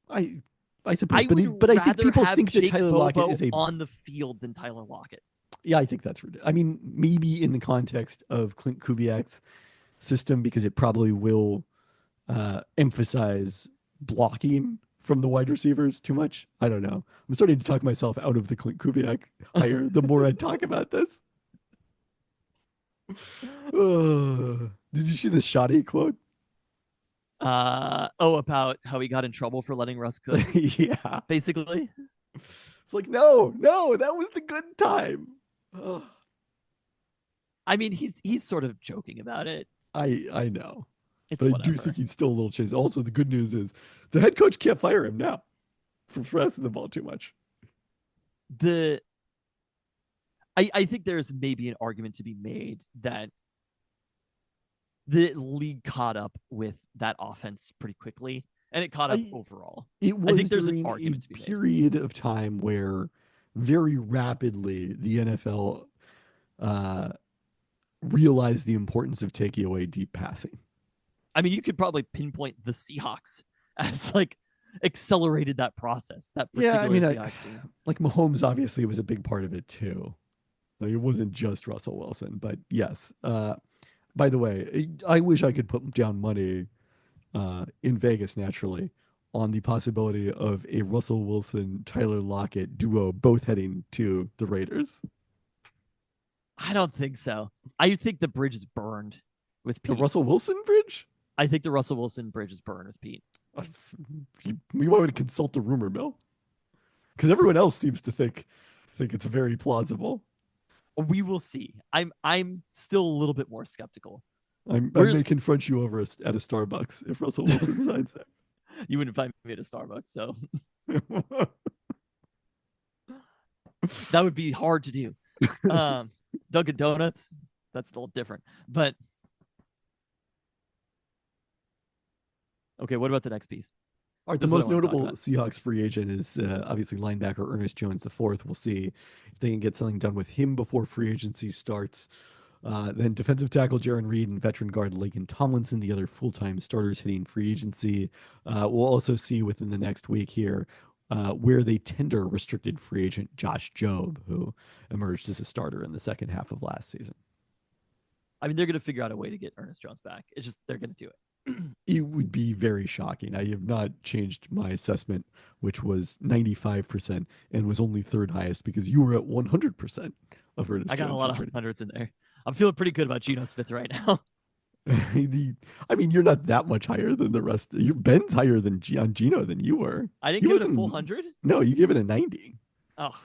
[SPEAKER 2] I I suppose,
[SPEAKER 3] I would
[SPEAKER 2] but I think
[SPEAKER 3] rather
[SPEAKER 2] people
[SPEAKER 3] have
[SPEAKER 2] think that
[SPEAKER 3] Jake
[SPEAKER 2] Tyler
[SPEAKER 3] Bobo
[SPEAKER 2] Lockett is a.
[SPEAKER 3] on the field than Tyler Lockett.
[SPEAKER 2] Yeah, I think that's ridiculous. I mean, maybe in the context of Clint Kubiak's system, because it probably will emphasize blocking from the wide receivers too much. I don't know. I'm starting to talk myself out of the Clint Kubiak hire the more I talk about this. Did you see the Shoddy quote?
[SPEAKER 3] About how he got in trouble for letting Russ cook,
[SPEAKER 2] Yeah.
[SPEAKER 3] basically.
[SPEAKER 2] It's like, no, that was the good time. Ugh.
[SPEAKER 3] I mean, he's sort of joking about it.
[SPEAKER 2] I know.
[SPEAKER 3] It's
[SPEAKER 2] But I
[SPEAKER 3] whatever.
[SPEAKER 2] do think he's still a little chased. Also, the good news is the head coach can't fire him now for pressing the ball too much.
[SPEAKER 3] I think there's maybe an argument to be made that the league caught up with that offense pretty quickly, and it caught up overall.
[SPEAKER 2] It
[SPEAKER 3] I
[SPEAKER 2] was
[SPEAKER 3] think there's an
[SPEAKER 2] during
[SPEAKER 3] argument
[SPEAKER 2] a
[SPEAKER 3] to be made.
[SPEAKER 2] period of time where very rapidly the NFL realized the importance of taking away deep passing.
[SPEAKER 3] I mean, you could probably pinpoint the Seahawks as like accelerated that process. That particular Seahawks team.
[SPEAKER 2] Like Mahomes obviously was a big part of it too. Like it wasn't just Russell Wilson, but yes. By the way, I wish I could put down money in Vegas naturally on the possibility of a Russell Wilson Tyler Lockett duo both heading to the Raiders.
[SPEAKER 3] I don't think so. I think the bridge is burned with Pete.
[SPEAKER 2] The Russell Wilson bridge?
[SPEAKER 3] I think the Russell Wilson bridge is burned with Pete.
[SPEAKER 2] We want to consult the rumor mill because everyone else seems to think it's very plausible.
[SPEAKER 3] We will see. I'm still a little bit more skeptical.
[SPEAKER 2] I may confront you over at a Starbucks if Russell Wilson signs there.
[SPEAKER 3] You wouldn't find me at a Starbucks, so that would be hard to do. Dunkin' Donuts, that's a little different. But okay, what about the next piece?
[SPEAKER 2] All right, the most notable Seahawks free agent is obviously linebacker Ernest Jones IV. We'll see if they can get something done with him before free agency starts. Then defensive tackle Jaron Reed and veteran guard Laken Tomlinson, the other full-time starters hitting free agency. We'll also see within the next week here where they tender restricted free agent Josh Jobe, who emerged as a starter in the second half of last season.
[SPEAKER 3] I mean, they're going to figure out a way to get Ernest Jones back. It's just they're going to do it.
[SPEAKER 2] It would be very shocking. I have not changed my assessment, which was 95% and was only third highest because you were at 100% of Ernest Jones.
[SPEAKER 3] I got a lot of hundreds in there. I'm feeling pretty good about Geno Smith right now.
[SPEAKER 2] I mean, you're not that much higher than the rest. Ben's higher than on Geno than you were.
[SPEAKER 3] I didn't give it a full 100?
[SPEAKER 2] No, you give it a 90.
[SPEAKER 3] Oh.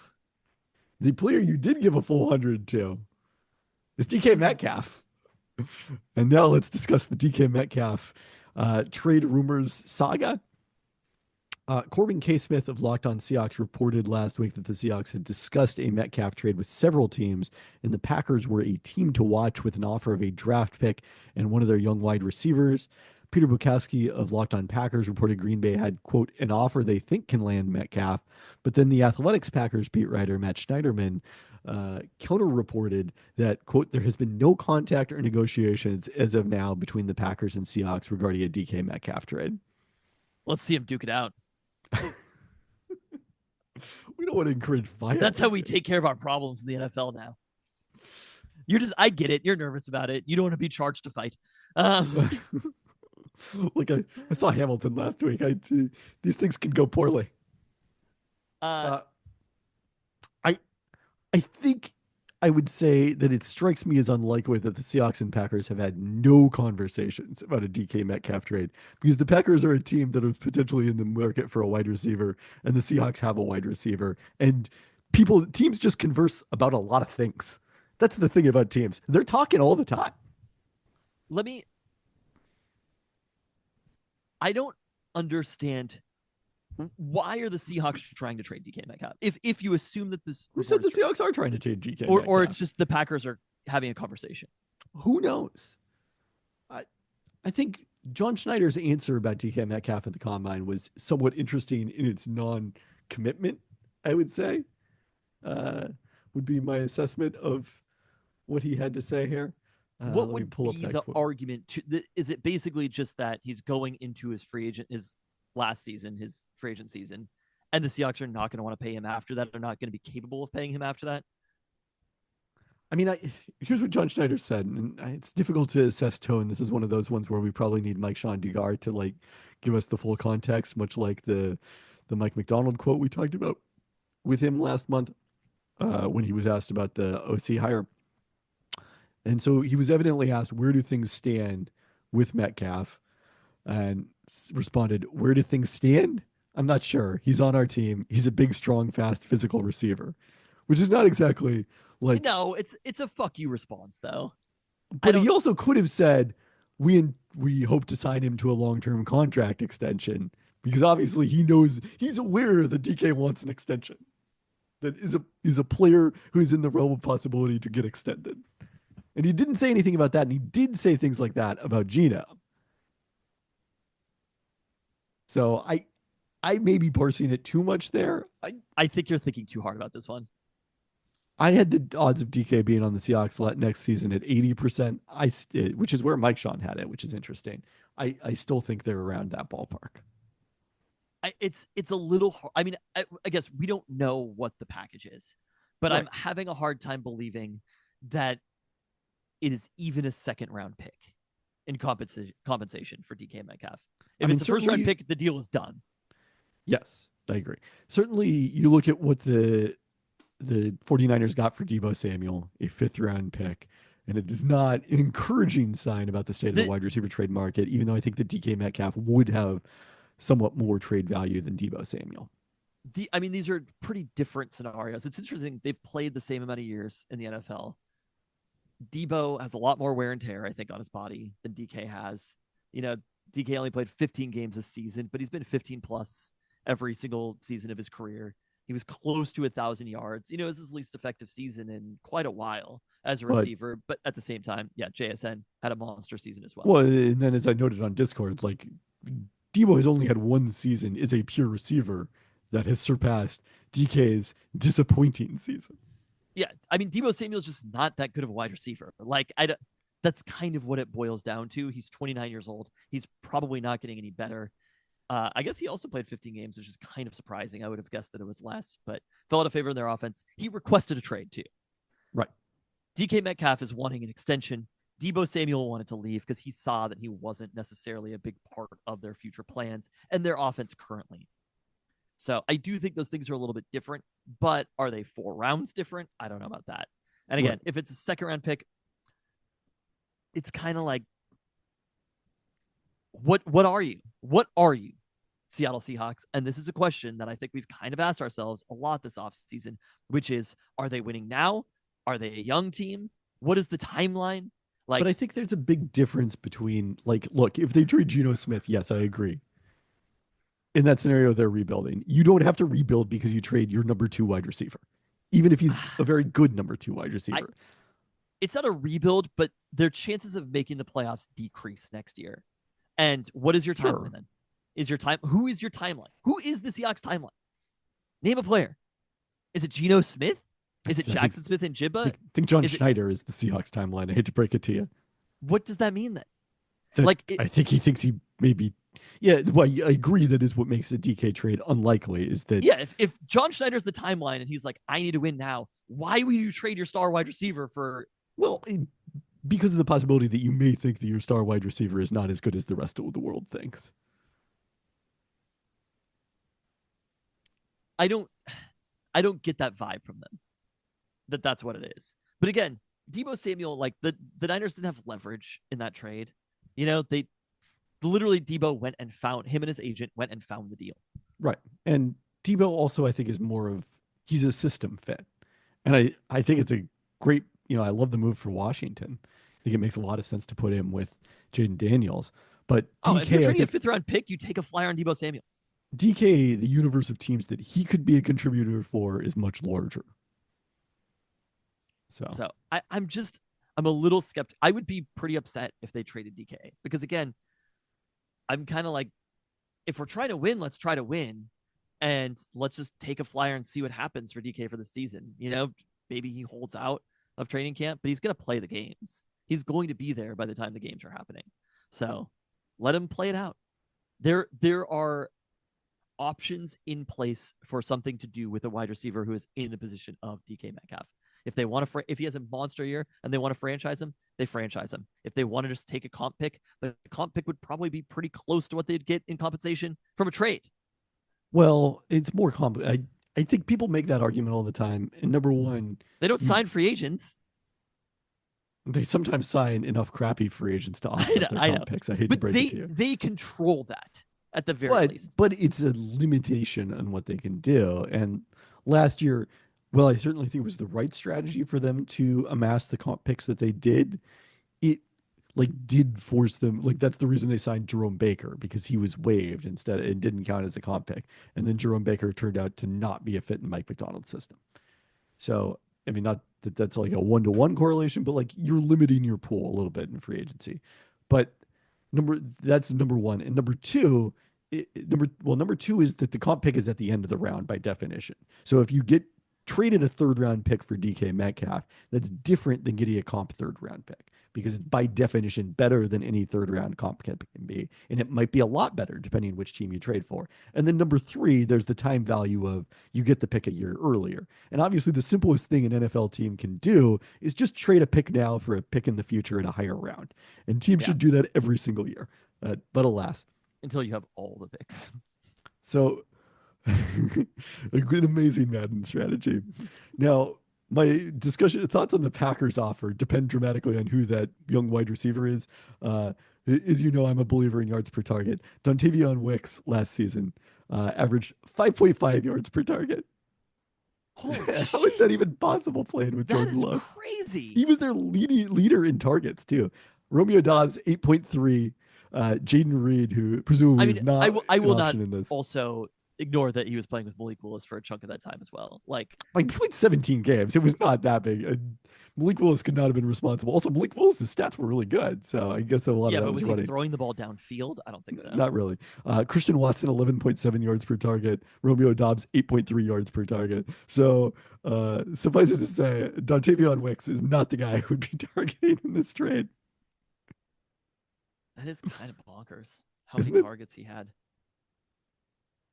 [SPEAKER 2] The player you did give a full 100 to is DK Metcalf. And now let's discuss the DK Metcalf trade rumors saga. Corbin K. Smith of Locked On Seahawks reported last week that the Seahawks had discussed a Metcalf trade with several teams, and the Packers were a team to watch with an offer of a draft pick and one of their young wide receivers. Peter Bukowski of Locked On Packers reported Green Bay had, quote, an offer they think can land Metcalf. But then the Athletics Packers beat writer Matt Schneiderman counter-reported that, quote, there has been no contact or negotiations as of now between the Packers and Seahawks regarding a DK Metcalf trade.
[SPEAKER 3] Let's see him duke it out.
[SPEAKER 2] We don't want to encourage violence.
[SPEAKER 3] That's how we take care of our problems in the NFL now. I get it. You're nervous about it. You don't want to be charged to fight.
[SPEAKER 2] Look, I saw Hamilton last week. These things can go poorly. I think I would say that it strikes me as unlikely that the Seahawks and Packers have had no conversations about a DK Metcalf trade because the Packers are a team that is potentially in the market for a wide receiver, and the Seahawks have a wide receiver. And teams just converse about a lot of things. That's the thing about teams. They're talking all the time.
[SPEAKER 3] I don't understand. Why are the Seahawks trying to trade DK Metcalf? If you assume that this...
[SPEAKER 2] Who said the Seahawks are trying to trade DK
[SPEAKER 3] Metcalf? Or it's just the Packers are having a conversation.
[SPEAKER 2] Who knows? I think John Schneider's answer about DK Metcalf at the Combine was somewhat interesting in its non-commitment, I would say. Would be my assessment of what he had to say here.
[SPEAKER 3] What would be the argument? Is it basically just that he's going into his last season, his free agent season, And the Seahawks are not going to want to pay him after that. They're not going to be capable of paying him after that.
[SPEAKER 2] I mean, here's what John Schneider said, and it's difficult to assess tone. This is one of those ones where we probably need Mike Sean Dugar to like give us the full context, much like the Mike McDonald quote we talked about with him last month when he was asked about the OC hire. And so he was evidently asked, where do things stand with Metcalf? And responded, where do things stand? I'm not sure. He's on our team. He's a big, strong, fast, physical receiver, which is not exactly like.
[SPEAKER 3] No, it's a fuck you response though.
[SPEAKER 2] But he also could have said, we hope to sign him to a long-term contract extension, because obviously he knows, he's aware that DK wants an extension. That is a player who is in the realm of possibility to get extended. And he didn't say anything about that, and he did say things like that about Gino. So I may be parsing it too much there.
[SPEAKER 3] I think you're thinking too hard about this one.
[SPEAKER 2] I had the odds of DK being on the Seahawks next season at 80%, which is where Mike Sean had it, which is interesting. I still think they're around that ballpark.
[SPEAKER 3] It's a little hard. I mean, I guess we don't know what the package is, but right. I'm having a hard time believing that it is even a second round pick in compensation for DK Metcalf. If it's a first round pick, the deal is done.
[SPEAKER 2] Yes, I agree. Certainly, you look at what the 49ers got for Deebo Samuel, a 5th round pick, and it is not an encouraging sign about the state of the wide receiver trade market, even though I think that DK Metcalf would have somewhat more trade value than Deebo Samuel.
[SPEAKER 3] I mean, these are pretty different scenarios. It's interesting. They've played the same amount of years in the NFL. Deebo has a lot more wear and tear, I think, on his body than DK has. You know, DK only played 15 games this season, but he's been 15 plus every single season of his career. He was close to 1,000 yards. You know, it was his least effective season in quite a while as a receiver. But at the same time, yeah, JSN had a monster season as well.
[SPEAKER 2] Well, and then as I noted on Discord, like Deebo has only had one season as a pure receiver that has surpassed DK's disappointing season.
[SPEAKER 3] Yeah, I mean, Deebo Samuel's just not that good of a wide receiver. Like, that's kind of what it boils down to. He's 29 years old. He's probably not getting any better. I guess he also played 15 games, which is kind of surprising. I would have guessed that it was less, but fell out of favor in their offense. He requested a trade too.
[SPEAKER 2] Right.
[SPEAKER 3] DK Metcalf is wanting an extension. Deebo Samuel wanted to leave because he saw that he wasn't necessarily a big part of their future plans and their offense currently. So I do think those things are a little bit different, but are they 4 rounds different? I don't know about that. And again, if it's a second round pick, it's kind of like, what are you? What are you, Seattle Seahawks? And this is a question that I think we've kind of asked ourselves a lot this offseason, which is, are they winning now? Are they a young team? What is the timeline?
[SPEAKER 2] But I think there's a big difference between, like, look, if they trade Geno Smith, yes, I agree. In that scenario, they're rebuilding. You don't have to rebuild because you trade your number 2 wide receiver, even if he's a very good number 2 wide receiver.
[SPEAKER 3] It's not a rebuild, but their chances of making the playoffs decrease next year. And what is your timeline then? Who is your timeline? Who is the Seahawks timeline? Name a player. Is it Geno Smith? Is it Jackson Smith and Jibba?
[SPEAKER 2] I think John Schneider is the Seahawks timeline. I hate to break it to you.
[SPEAKER 3] What does that mean then?
[SPEAKER 2] I think he thinks he maybe. Yeah, well, I agree that is what makes a DK trade unlikely. Is that
[SPEAKER 3] if John Schneider's the timeline and he's like, I need to win now. Why would you trade your star wide receiver for?
[SPEAKER 2] Well, because of the possibility that you may think that your star wide receiver is not as good as the rest of the world thinks.
[SPEAKER 3] I don't get that vibe from them. That's what it is. But again, Deebo Samuel, like the Niners didn't have leverage in that trade. You know, they literally Deebo went and found him and his agent went and found the deal.
[SPEAKER 2] Right. And Deebo also, I think, is more of, he's a system fit. And I think it's a great, I love the move for Washington. I think it makes a lot of sense to put him with Jaden Daniels. But DK,
[SPEAKER 3] if you're trading a 5th round pick, you take a flyer on Deebo Samuel.
[SPEAKER 2] DK, the universe of teams that he could be a contributor for is much larger. So
[SPEAKER 3] I'm a little skeptical. I would be pretty upset if they traded DK because, again, I'm kind of like, if we're trying to win, let's try to win. And let's just take a flyer and see what happens for DK for the season. Maybe he holds out of training camp, but he's going to play the games. He's going to be there by the time the games are happening. So let him play it out. There are options in place for something to do with a wide receiver who is in the position of DK Metcalf. If they want to, if he has a monster year and they want to franchise him, they franchise him. If they want to just take a comp pick, the comp pick would probably be pretty close to what they'd get in compensation from a trade.
[SPEAKER 2] Well, it's more complicated. I think people make that argument all the time. And number one,
[SPEAKER 3] They don't sign free agents.
[SPEAKER 2] they sometimes sign enough crappy free agents to offset their comp picks. I hate to
[SPEAKER 3] but
[SPEAKER 2] break it to you.
[SPEAKER 3] they control that at the very least.
[SPEAKER 2] But it's a limitation on what they can do. And last year, well, I certainly think it was the right strategy for them to amass the comp picks that they did. It like did force them, like that's the reason they signed Jerome Baker, because he was waived instead. It didn't count as a comp pick. And then Jerome Baker turned out to not be a fit in Mike McDonald's system. So I mean, not that that's like a 1-to-1 correlation, but like you're limiting your pool a little bit in free agency. But that's number one. And number two, number two is that the comp pick is at the end of the round by definition. So if you get traded a third round pick for DK Metcalf, that's different than getting a comp third round pick, because it's by definition better than any third round comp can be. And it might be a lot better depending on which team you trade for. And then number three, there's the time value of you get the pick a year earlier. And obviously the simplest thing an NFL team can do is just trade a pick now for a pick in the future in a higher round. And teams should do that every single year. But alas.
[SPEAKER 3] Until you have all the picks.
[SPEAKER 2] So a good, amazing Madden strategy. Now, my thoughts on the Packers offer depend dramatically on who that young wide receiver is. As you know, I'm a believer in yards per target. Dontavion Wicks last season averaged 5.5 yards per target.
[SPEAKER 3] Holy
[SPEAKER 2] How is that even possible playing with Jordan Love?
[SPEAKER 3] That is crazy.
[SPEAKER 2] He was their leader in targets too. Romeo Dobbs 8.3. Jaden Reed, who presumably is not
[SPEAKER 3] I will not
[SPEAKER 2] in this.
[SPEAKER 3] Also ignore that he was playing with Malik Willis for a chunk of that time as well. Like
[SPEAKER 2] he played 17 games. It was not that big. Malik Willis could not have been responsible. Also, Malik Willis' stats were really good. So I guess a lot of that
[SPEAKER 3] but
[SPEAKER 2] was
[SPEAKER 3] he
[SPEAKER 2] running.
[SPEAKER 3] throwing the ball downfield? I don't think so.
[SPEAKER 2] Not really. Christian Watson, 11.7 yards per target. Romeo Dobbs, 8.3 yards per target. So suffice it to say, Dontavion Wicks is not the guy who would be targeting in this trade.
[SPEAKER 3] That is kind of bonkers. How many targets he had.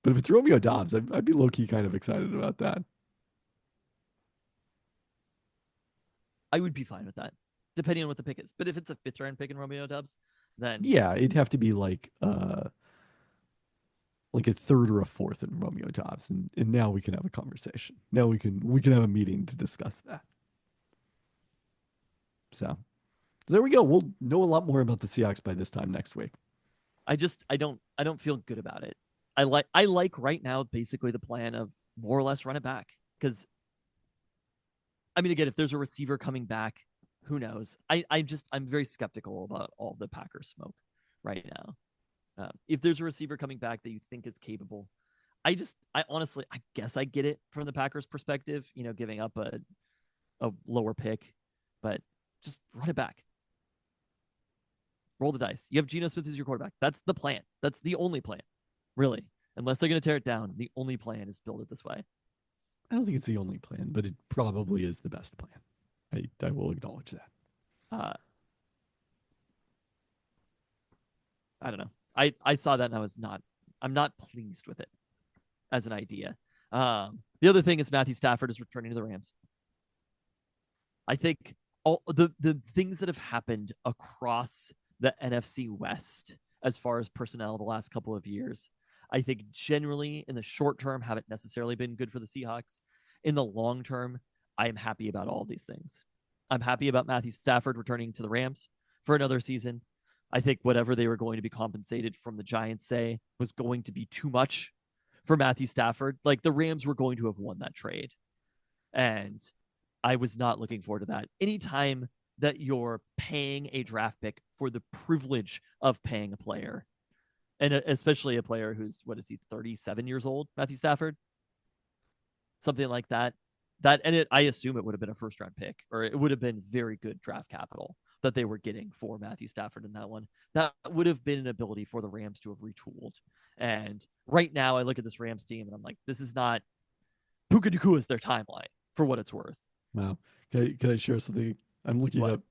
[SPEAKER 2] But if it's Romeo Dobbs, I'd be low-key kind of excited about that.
[SPEAKER 3] I would be fine with that, depending on what the pick is. But if it's a fifth-round pick in Romeo Dobbs, then
[SPEAKER 2] yeah, it'd have to be like a third or a fourth in Romeo Dobbs, and now we can have a conversation. Now we can have a meeting to discuss that. So there we go. We'll know a lot more about the Seahawks by this time next week.
[SPEAKER 3] I don't feel good about it. I like right now basically the plan of more or less run it back, because I mean, again, if there's a receiver coming back, who knows? I'm very skeptical about all the Packers smoke right now. If there's a receiver coming back that you think is capable, I honestly, I guess I get it from the Packers perspective, giving up a lower pick, but just run it back. Roll the dice. You have Geno Smith as your quarterback. That's the plan. That's the only plan, really. Unless they're going to tear it down, the only plan is build it this way.
[SPEAKER 2] I don't think it's the only plan, but it probably is the best plan. I will acknowledge that.
[SPEAKER 3] I don't know. I saw that and I'm not pleased with it as an idea. The other thing is Matthew Stafford is returning to the Rams. I think all the things that have happened across the NFC West as far as personnel the last couple of years, I think generally in the short term haven't necessarily been good for the Seahawks. In the long term, I am happy about all these things. I'm happy about Matthew Stafford returning to the Rams for another season. I think whatever they were going to be compensated from the Giants say was going to be too much for Matthew Stafford. Like the Rams were going to have won that trade. And I was not looking forward to that. Anytime that you're paying a draft pick for the privilege of paying a player, and especially a player who's, 37 years old, Matthew Stafford? Something like that. I assume it would have been a first-round pick, or it would have been very good draft capital that they were getting for Matthew Stafford in that one. That would have been an ability for the Rams to have retooled. And right now, I look at this Rams team, and I'm like, this is not Puka Nacua's their timeline, for what it's worth.
[SPEAKER 2] Wow. Can I share something? I'm looking up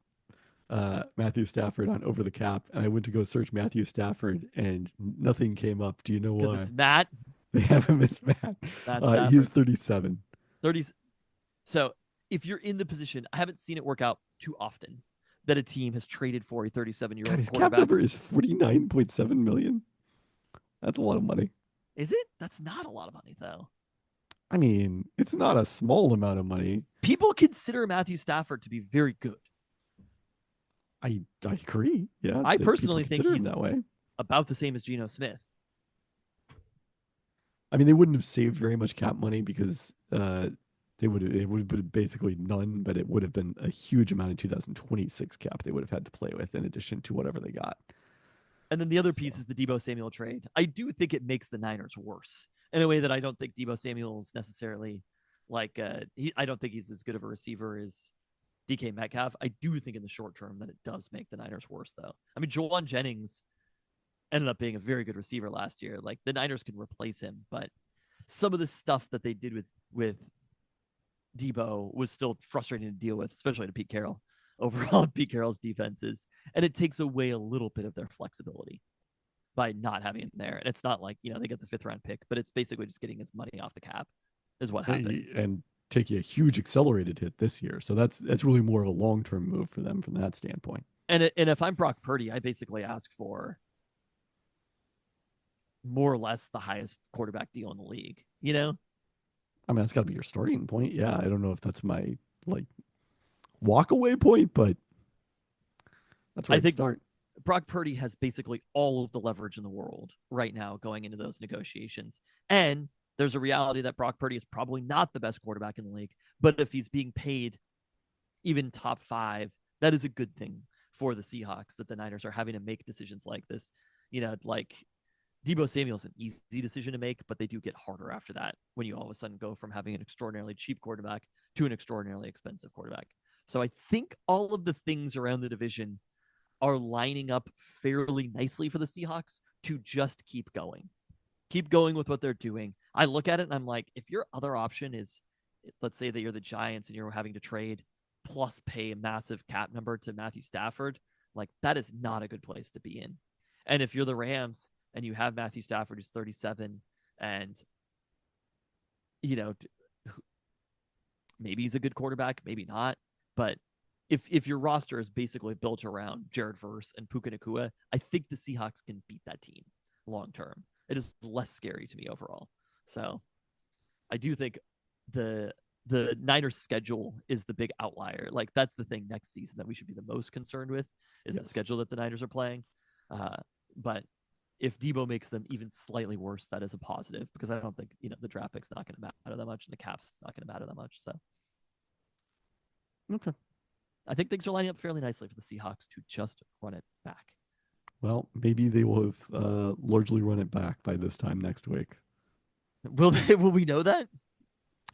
[SPEAKER 2] Matthew Stafford on Over the Cap, and I went to go search Matthew Stafford, and nothing came up. Do you know why?
[SPEAKER 3] Because it's Matt.
[SPEAKER 2] They have him as Matt.
[SPEAKER 3] Matt
[SPEAKER 2] He's
[SPEAKER 3] Stafford.
[SPEAKER 2] 37.
[SPEAKER 3] 30. So if you're in the position, I haven't seen it work out too often that a team has traded for a 37 year
[SPEAKER 2] God,
[SPEAKER 3] old
[SPEAKER 2] his cap
[SPEAKER 3] quarterback.
[SPEAKER 2] number is 49.7 million. That's a lot of money.
[SPEAKER 3] Is it? That's not a lot of money, though.
[SPEAKER 2] I mean, it's not a small amount of money.
[SPEAKER 3] People consider Matthew Stafford to be very good.
[SPEAKER 2] I agree. Yeah,
[SPEAKER 3] I
[SPEAKER 2] that people
[SPEAKER 3] personally think
[SPEAKER 2] consider him
[SPEAKER 3] he's
[SPEAKER 2] that way.
[SPEAKER 3] about the same as Geno Smith.
[SPEAKER 2] I mean, they wouldn't have saved very much cap money because it would have been basically none, but it would have been a huge amount of 2026 cap they would have had to play with in addition to whatever they got.
[SPEAKER 3] And then the other piece
[SPEAKER 2] So,
[SPEAKER 3] is the Deebo Samuel trade. I do think it makes the Niners worse in a way that I don't think Deebo Samuel is necessarily like I don't think he's as good of a receiver as DK Metcalf. I do think in the short term that it does make the Niners worse, though. I mean, Jawan Jennings ended up being a very good receiver last year. Like the Niners can replace him, but some of the stuff that they did with Debo was still frustrating to deal with, especially to Pete Carroll. Overall, Pete Carroll's defenses, and it takes away a little bit of their flexibility by not having him there. And it's not like they get the 5th round pick, but it's basically just getting his money off the cap, is what happened.
[SPEAKER 2] and taking a huge accelerated hit this year. So that's really more of a long term move for them from that standpoint.
[SPEAKER 3] And if I'm Brock Purdy, I basically ask for more or less the highest quarterback deal in the league.
[SPEAKER 2] I mean, that's got to be your starting point. Yeah, I don't know if that's my like walk away point, but that's where
[SPEAKER 3] I
[SPEAKER 2] I'd
[SPEAKER 3] think
[SPEAKER 2] start.
[SPEAKER 3] Brock Purdy has basically all of the leverage in the world right now going into those negotiations. And there's a reality that Brock Purdy is probably not the best quarterback in the league, but if he's being paid even top 5, that is a good thing for the Seahawks that the Niners are having to make decisions like this. Like Deebo Samuel's an easy decision to make, but they do get harder after that when you all of a sudden go from having an extraordinarily cheap quarterback to an extraordinarily expensive quarterback. So I think all of the things around the division are lining up fairly nicely for the Seahawks to just keep going. Keep going with what they're doing. I look at it and I'm like, if your other option is, let's say that you're the Giants and you're having to trade plus pay a massive cap number to Matthew Stafford, like that is not a good place to be in. And if you're the Rams and you have Matthew Stafford who's 37 and maybe he's a good quarterback, maybe not, but if your roster is basically built around Jared Verse and Puka Nacua, I think the Seahawks can beat that team long term. It is less scary to me overall. So I do think the Niners schedule is the big outlier. Like that's the thing next season that we should be the most concerned with is the schedule that the Niners are playing. But if Debo makes them even slightly worse, that is a positive because I don't think the draft pick's not going to matter that much and the cap's not going to matter that much. So
[SPEAKER 2] Okay.
[SPEAKER 3] I think things are lining up fairly nicely for the Seahawks to just run it back.
[SPEAKER 2] Well, maybe they will have largely run it back by this time next week.
[SPEAKER 3] Will we know that?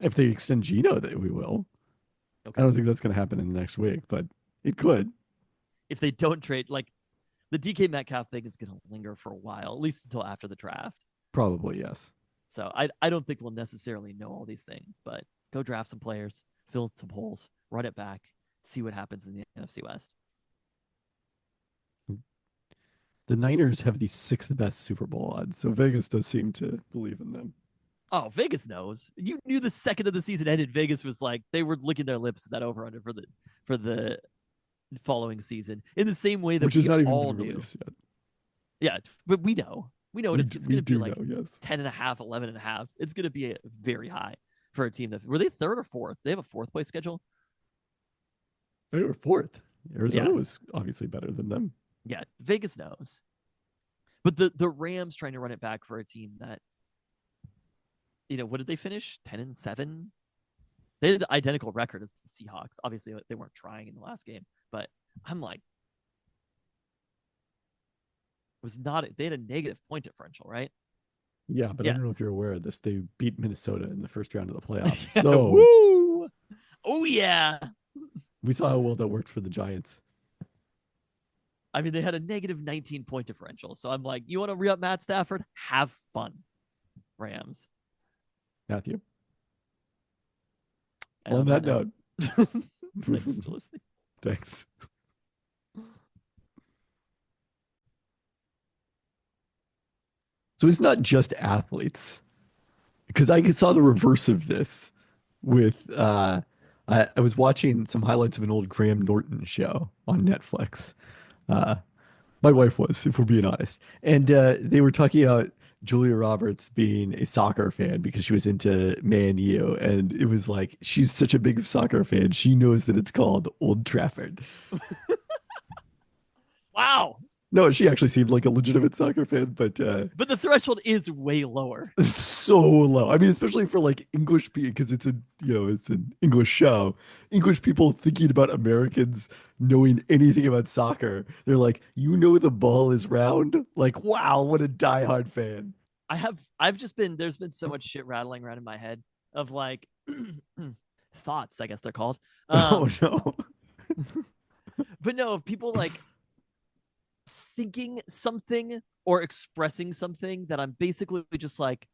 [SPEAKER 2] If they extend Geno, that we will.
[SPEAKER 3] Okay.
[SPEAKER 2] I don't think that's going to happen in the next week, but it could.
[SPEAKER 3] If they don't trade, like the DK Metcalf thing is going to linger for a while, at least until after the draft.
[SPEAKER 2] Probably, yes.
[SPEAKER 3] So I don't think we'll necessarily know all these things, but go draft some players, fill some holes, run it back, see what happens in the NFC West.
[SPEAKER 2] The Niners have the 6th best Super Bowl odds, so Vegas does seem to believe in them.
[SPEAKER 3] Oh, Vegas knows. You knew the second of the season ended, Vegas was like they were licking their lips at that over under for the following season in the same way that
[SPEAKER 2] Which is not even
[SPEAKER 3] all
[SPEAKER 2] been
[SPEAKER 3] knew.
[SPEAKER 2] released yet.
[SPEAKER 3] Yeah, but we know it's going to be like
[SPEAKER 2] know, yes.
[SPEAKER 3] 10.5, 11.5. It's going to be very high for a team that were they 3rd or 4th? They have a 4th place schedule.
[SPEAKER 2] They were 4th. Arizona
[SPEAKER 3] Yeah.
[SPEAKER 2] was obviously better than them.
[SPEAKER 3] Yeah, Vegas knows. But the Rams trying to run it back for a team that, what did they finish? 10-7. They had the identical record as the Seahawks. Obviously, they weren't trying in the last game, but I'm like, they had a negative point differential, right?
[SPEAKER 2] Yeah, but
[SPEAKER 3] Yeah.
[SPEAKER 2] I don't know if you're aware of this. They beat Minnesota in the first round of the playoffs.
[SPEAKER 3] Yeah,
[SPEAKER 2] So
[SPEAKER 3] woo! Oh yeah.
[SPEAKER 2] we saw how well that worked for the Giants.
[SPEAKER 3] I mean, they had a negative 19 point differential. So I'm like, you want to re-up Matt Stafford? Have fun, Rams.
[SPEAKER 2] Matthew.
[SPEAKER 3] And
[SPEAKER 2] on that note.
[SPEAKER 3] Thanks for listening.
[SPEAKER 2] Thanks. So it's not just athletes because I saw the reverse of this with I was watching some highlights of an old Graham Norton show on Netflix. Uh, my wife was, if we're being honest, and they were talking about Julia Roberts being a soccer fan because she was into Man U, and it was like she's such a big soccer fan, she knows that it's called Old Trafford.
[SPEAKER 3] Wow.
[SPEAKER 2] No, she actually seemed like a legitimate soccer fan, but
[SPEAKER 3] But the threshold is way lower.
[SPEAKER 2] it's so low. I mean, especially for like English people, because it's a it's an English show. English people thinking about Americans knowing anything about soccer, they're like, you know, the ball is round. Like, wow, what a diehard fan.
[SPEAKER 3] I've just been there's been so much shit rattling around in my head of like thoughts, I guess they're called.
[SPEAKER 2] Oh no.
[SPEAKER 3] But no, of people like thinking something or expressing something that I'm basically just like,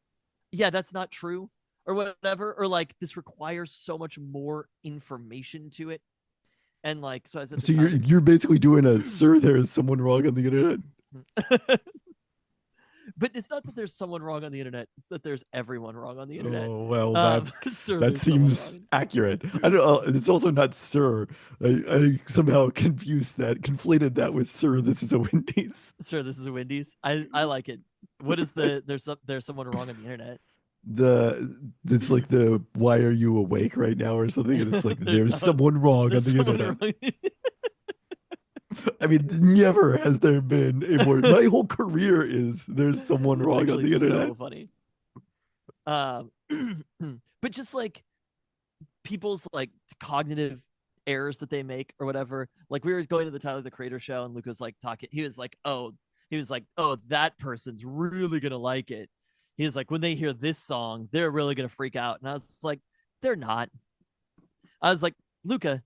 [SPEAKER 3] yeah, that's not true or whatever, or like this requires so much more information to it. And like, so as at the
[SPEAKER 2] So you're
[SPEAKER 3] time,
[SPEAKER 2] you're basically doing a sir, there is someone wrong on the internet.
[SPEAKER 3] but it's not that there's someone wrong on the internet; it's that there's everyone wrong on the internet.
[SPEAKER 2] Oh well, that
[SPEAKER 3] So
[SPEAKER 2] that
[SPEAKER 3] there's someone
[SPEAKER 2] seems
[SPEAKER 3] wrong.
[SPEAKER 2] accurate. I don't know. It's also not sir. I somehow conflated that with sir. This is a Wendy's.
[SPEAKER 3] Sir, this is a Wendy's. I like it. What is there's someone wrong on the internet?
[SPEAKER 2] It's like the why are you awake right now or something, and it's like there's
[SPEAKER 3] No,
[SPEAKER 2] someone wrong on
[SPEAKER 3] there's
[SPEAKER 2] the
[SPEAKER 3] someone
[SPEAKER 2] internet.
[SPEAKER 3] wrong.
[SPEAKER 2] I mean, never has there been a more. My whole career is there's someone
[SPEAKER 3] It's
[SPEAKER 2] wrong on
[SPEAKER 3] actually
[SPEAKER 2] the internet.
[SPEAKER 3] so funny. Um, but just like people's like cognitive errors that they make or whatever. Like we were going to the Tyler the Creator show and Luke was like talking. He was like, oh, that person's really gonna like it. He was like, when they hear this song, they're really gonna freak out. And I was like, they're not. I was like, Luca,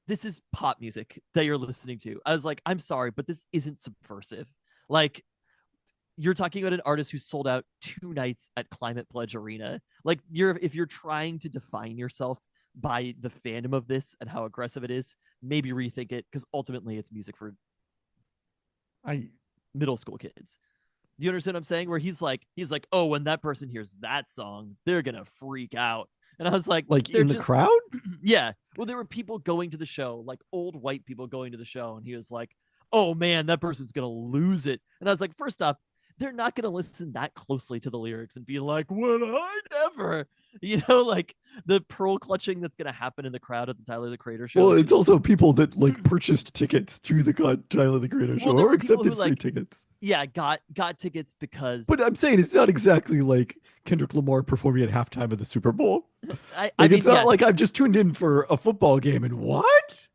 [SPEAKER 3] this is pop music that you're listening to. I was like, I'm sorry, but this isn't subversive. Like, you're talking about an artist who sold out 2 nights at Climate Pledge Arena. Like, if you're trying to define yourself by the fandom of this and how aggressive it is, maybe rethink it, because ultimately it's music for
[SPEAKER 2] I
[SPEAKER 3] middle school kids. Do you understand what I'm saying? Where he's like, oh, when that person hears that song, they're gonna freak out. And I was like,
[SPEAKER 2] like
[SPEAKER 3] they're
[SPEAKER 2] in the
[SPEAKER 3] just
[SPEAKER 2] crowd.
[SPEAKER 3] yeah. Well, there were people going to the show, like old white people going to the show, and he was like, "Oh man, that person's gonna lose it." And I was like, first off, they're not gonna listen that closely to the lyrics and be like, "Would I never?" You know, like the pearl clutching that's gonna happen in the crowd at the Tyler the Creator show.
[SPEAKER 2] Well,
[SPEAKER 3] Is
[SPEAKER 2] it's also people that like purchased tickets to the Tyler the Creator show
[SPEAKER 3] there
[SPEAKER 2] or
[SPEAKER 3] were people
[SPEAKER 2] accepted
[SPEAKER 3] who
[SPEAKER 2] free
[SPEAKER 3] like,
[SPEAKER 2] tickets.
[SPEAKER 3] yeah, got tickets
[SPEAKER 2] But
[SPEAKER 3] because
[SPEAKER 2] I'm saying it's not exactly like Kendrick Lamar performing at halftime of the Super Bowl.
[SPEAKER 3] I
[SPEAKER 2] Like
[SPEAKER 3] mean,
[SPEAKER 2] it's not like
[SPEAKER 3] yes,
[SPEAKER 2] I've just tuned in for a football game and what?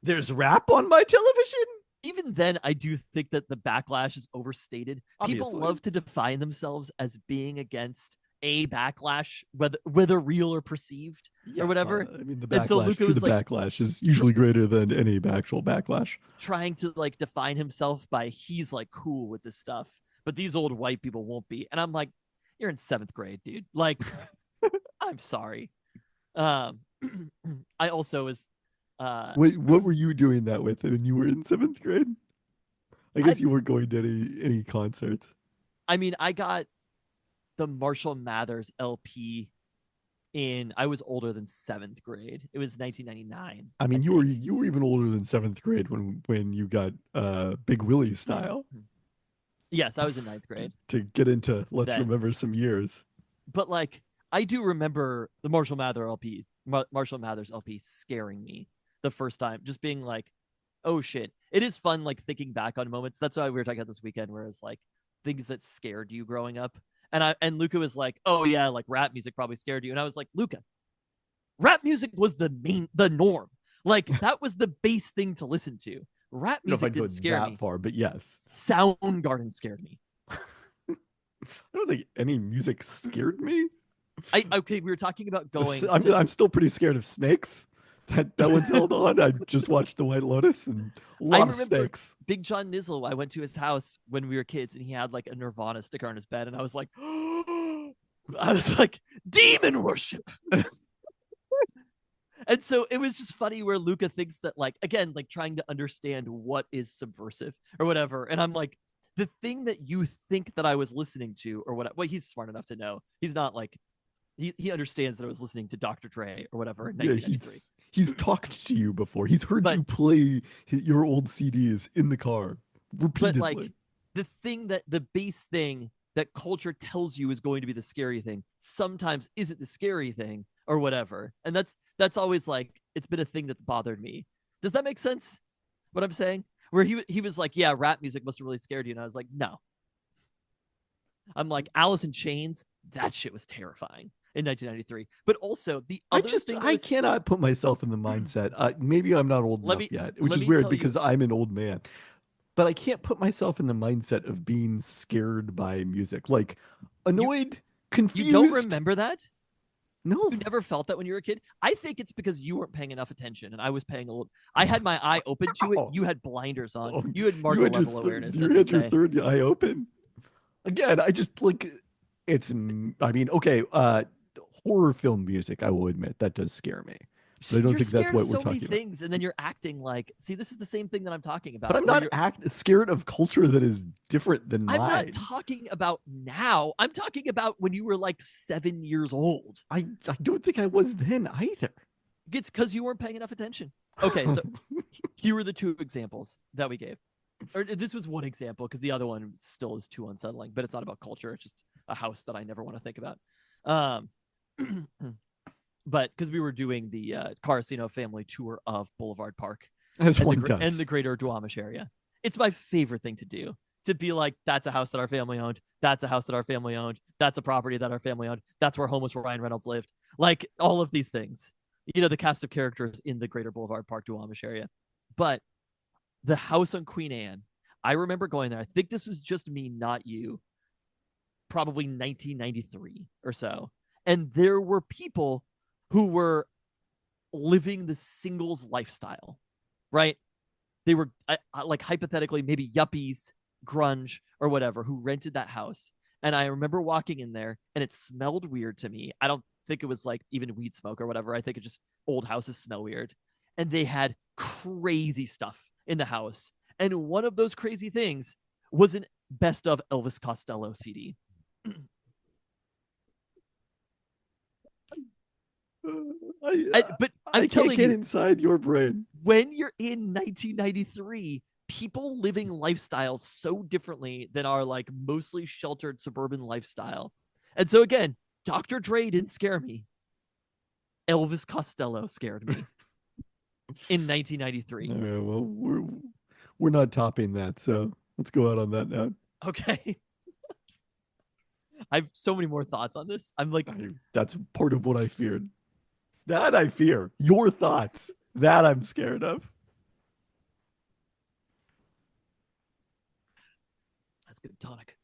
[SPEAKER 2] There's rap on my television?
[SPEAKER 3] even then, I do think that the backlash is overstated. People
[SPEAKER 2] Obviously.
[SPEAKER 3] love to define themselves as being against a backlash, whether real or perceived or
[SPEAKER 2] Yes,
[SPEAKER 3] whatever.
[SPEAKER 2] I mean the
[SPEAKER 3] And so
[SPEAKER 2] backlash
[SPEAKER 3] Luca
[SPEAKER 2] to the
[SPEAKER 3] was like
[SPEAKER 2] backlash is usually greater than any actual backlash.
[SPEAKER 3] trying to like define himself by he's like cool with this stuff, but these old white people won't be. And I'm like, you're in 7th grade, dude. Like, I'm sorry. Um, I also was,
[SPEAKER 2] Wait, what were you doing that with when you were in 7th grade? I
[SPEAKER 3] I,
[SPEAKER 2] guess you weren't going to any concerts.
[SPEAKER 3] I mean, I got the Marshall Mathers LP I was older than 7th grade. It was 1999.
[SPEAKER 2] I
[SPEAKER 3] I
[SPEAKER 2] mean,
[SPEAKER 3] think.
[SPEAKER 2] you were even older than 7th grade when you got Big Willie style
[SPEAKER 3] Yes, I was in 9th grade
[SPEAKER 2] to get into Let's
[SPEAKER 3] then.
[SPEAKER 2] Remember Some Years.
[SPEAKER 3] But like, I do remember the Marshall Mathers LP scaring me the first time, just being like, oh shit. It is fun, like thinking back on moments. That's why we were talking about this weekend, where it's like things that scared you growing up. And Luca was like, oh yeah, like rap music probably scared you. And I was like, Luca, rap music was the norm. Like that was the base thing to listen to. Rap
[SPEAKER 2] I don't know if
[SPEAKER 3] music
[SPEAKER 2] I'd go
[SPEAKER 3] didn't scare
[SPEAKER 2] that
[SPEAKER 3] me.
[SPEAKER 2] far, but yes.
[SPEAKER 3] Soundgarden scared me.
[SPEAKER 2] I don't think any music scared me.
[SPEAKER 3] Okay, we were talking about going.
[SPEAKER 2] I'm still pretty scared of snakes. That one's held on. I just watched The White Lotus and a
[SPEAKER 3] I
[SPEAKER 2] lot of
[SPEAKER 3] remember
[SPEAKER 2] snakes.
[SPEAKER 3] Big John Nizzle. I went to his house when we were kids, and he had like a Nirvana sticker on his bed, and I was like, I was like, demon worship. And so it was just funny where Luca thinks that, like, again, like trying to understand what is subversive or whatever. And I'm like, the thing that you think that I was listening to or what, well, he's smart enough to know. He's not like, he understands that I was listening to Dr. Dre or whatever in
[SPEAKER 2] Yeah,
[SPEAKER 3] 1993.
[SPEAKER 2] he's talked to you before. He's heard
[SPEAKER 3] But
[SPEAKER 2] you play your old CDs in the car
[SPEAKER 3] but
[SPEAKER 2] repeatedly.
[SPEAKER 3] like the thing that the base thing that culture tells you is going to be the scary thing sometimes isn't the scary thing or whatever. And that's always like, it's been a thing that's bothered me. Does that make sense? What I'm saying? Where he was like, yeah, rap music must have really scared you. And I was like, no. I'm like, Alice in Chains, that shit was terrifying in 1993. But also the other thing
[SPEAKER 2] I cannot put myself in the mindset. Maybe I'm not old enough yet, which is weird because I'm an old man. But I can't put myself in the mindset of being scared by music. Like annoyed, confused.
[SPEAKER 3] You don't remember that?
[SPEAKER 2] No.
[SPEAKER 3] You never felt that when you were a kid? I think it's because you weren't paying enough attention and I was paying a little. I had my eye open to it. You had blinders on.
[SPEAKER 2] Oh,
[SPEAKER 3] You had Marco level awareness.
[SPEAKER 2] You had your third eye open. Again, I just like it's. I mean, okay, horror film music. I will admit that does scare me. But I don't think that's what we're talking about.
[SPEAKER 3] Things, and then you're acting like, see, this is the same thing that I'm talking about.
[SPEAKER 2] But I'm not scared of culture that is different than mine.
[SPEAKER 3] I'm not talking about now. I'm talking about when you were like 7 years old.
[SPEAKER 2] I don't think I was then either.
[SPEAKER 3] It's because you weren't paying enough attention. Okay, so here were the two examples that we gave. Or this was one example because the other one still is too unsettling, but it's not about culture. It's just a house that I never want to think about. But because we were doing the Carcino family tour of Boulevard Park
[SPEAKER 2] and
[SPEAKER 3] the greater Duwamish area. It's my favorite thing to do, to be like, that's a house that our family owned. That's a house that our family owned. That's a property that our family owned. That's where homeless Ryan Reynolds lived. Like all of these things, the cast of characters in the greater Boulevard Park Duwamish area. But the house on Queen Anne, I remember going there. I think this was just me, not you. Probably 1993 or so. And there were people who were living the singles lifestyle, right? They were like hypothetically maybe yuppies, grunge, or whatever, who rented that house. And I remember walking in there and it smelled weird to me. I don't think it was like even weed smoke or whatever. I think it just old houses smell weird. And they had crazy stuff in the house. And one of those crazy things was an best of Elvis Costello CD. But I
[SPEAKER 2] can't get inside your brain.
[SPEAKER 3] When you're in 1993, people living lifestyles so differently than our like mostly sheltered suburban lifestyle. And so again, Dr. Dre didn't scare me. Elvis Costello scared me in 1993.
[SPEAKER 2] Okay, well, we're not topping that, so let's go out on that note.
[SPEAKER 3] Okay. I have so many more thoughts on this. I'm like,
[SPEAKER 2] that's part of what I feared. That I fear. Your thoughts. That I'm scared of.
[SPEAKER 3] That's good tonic.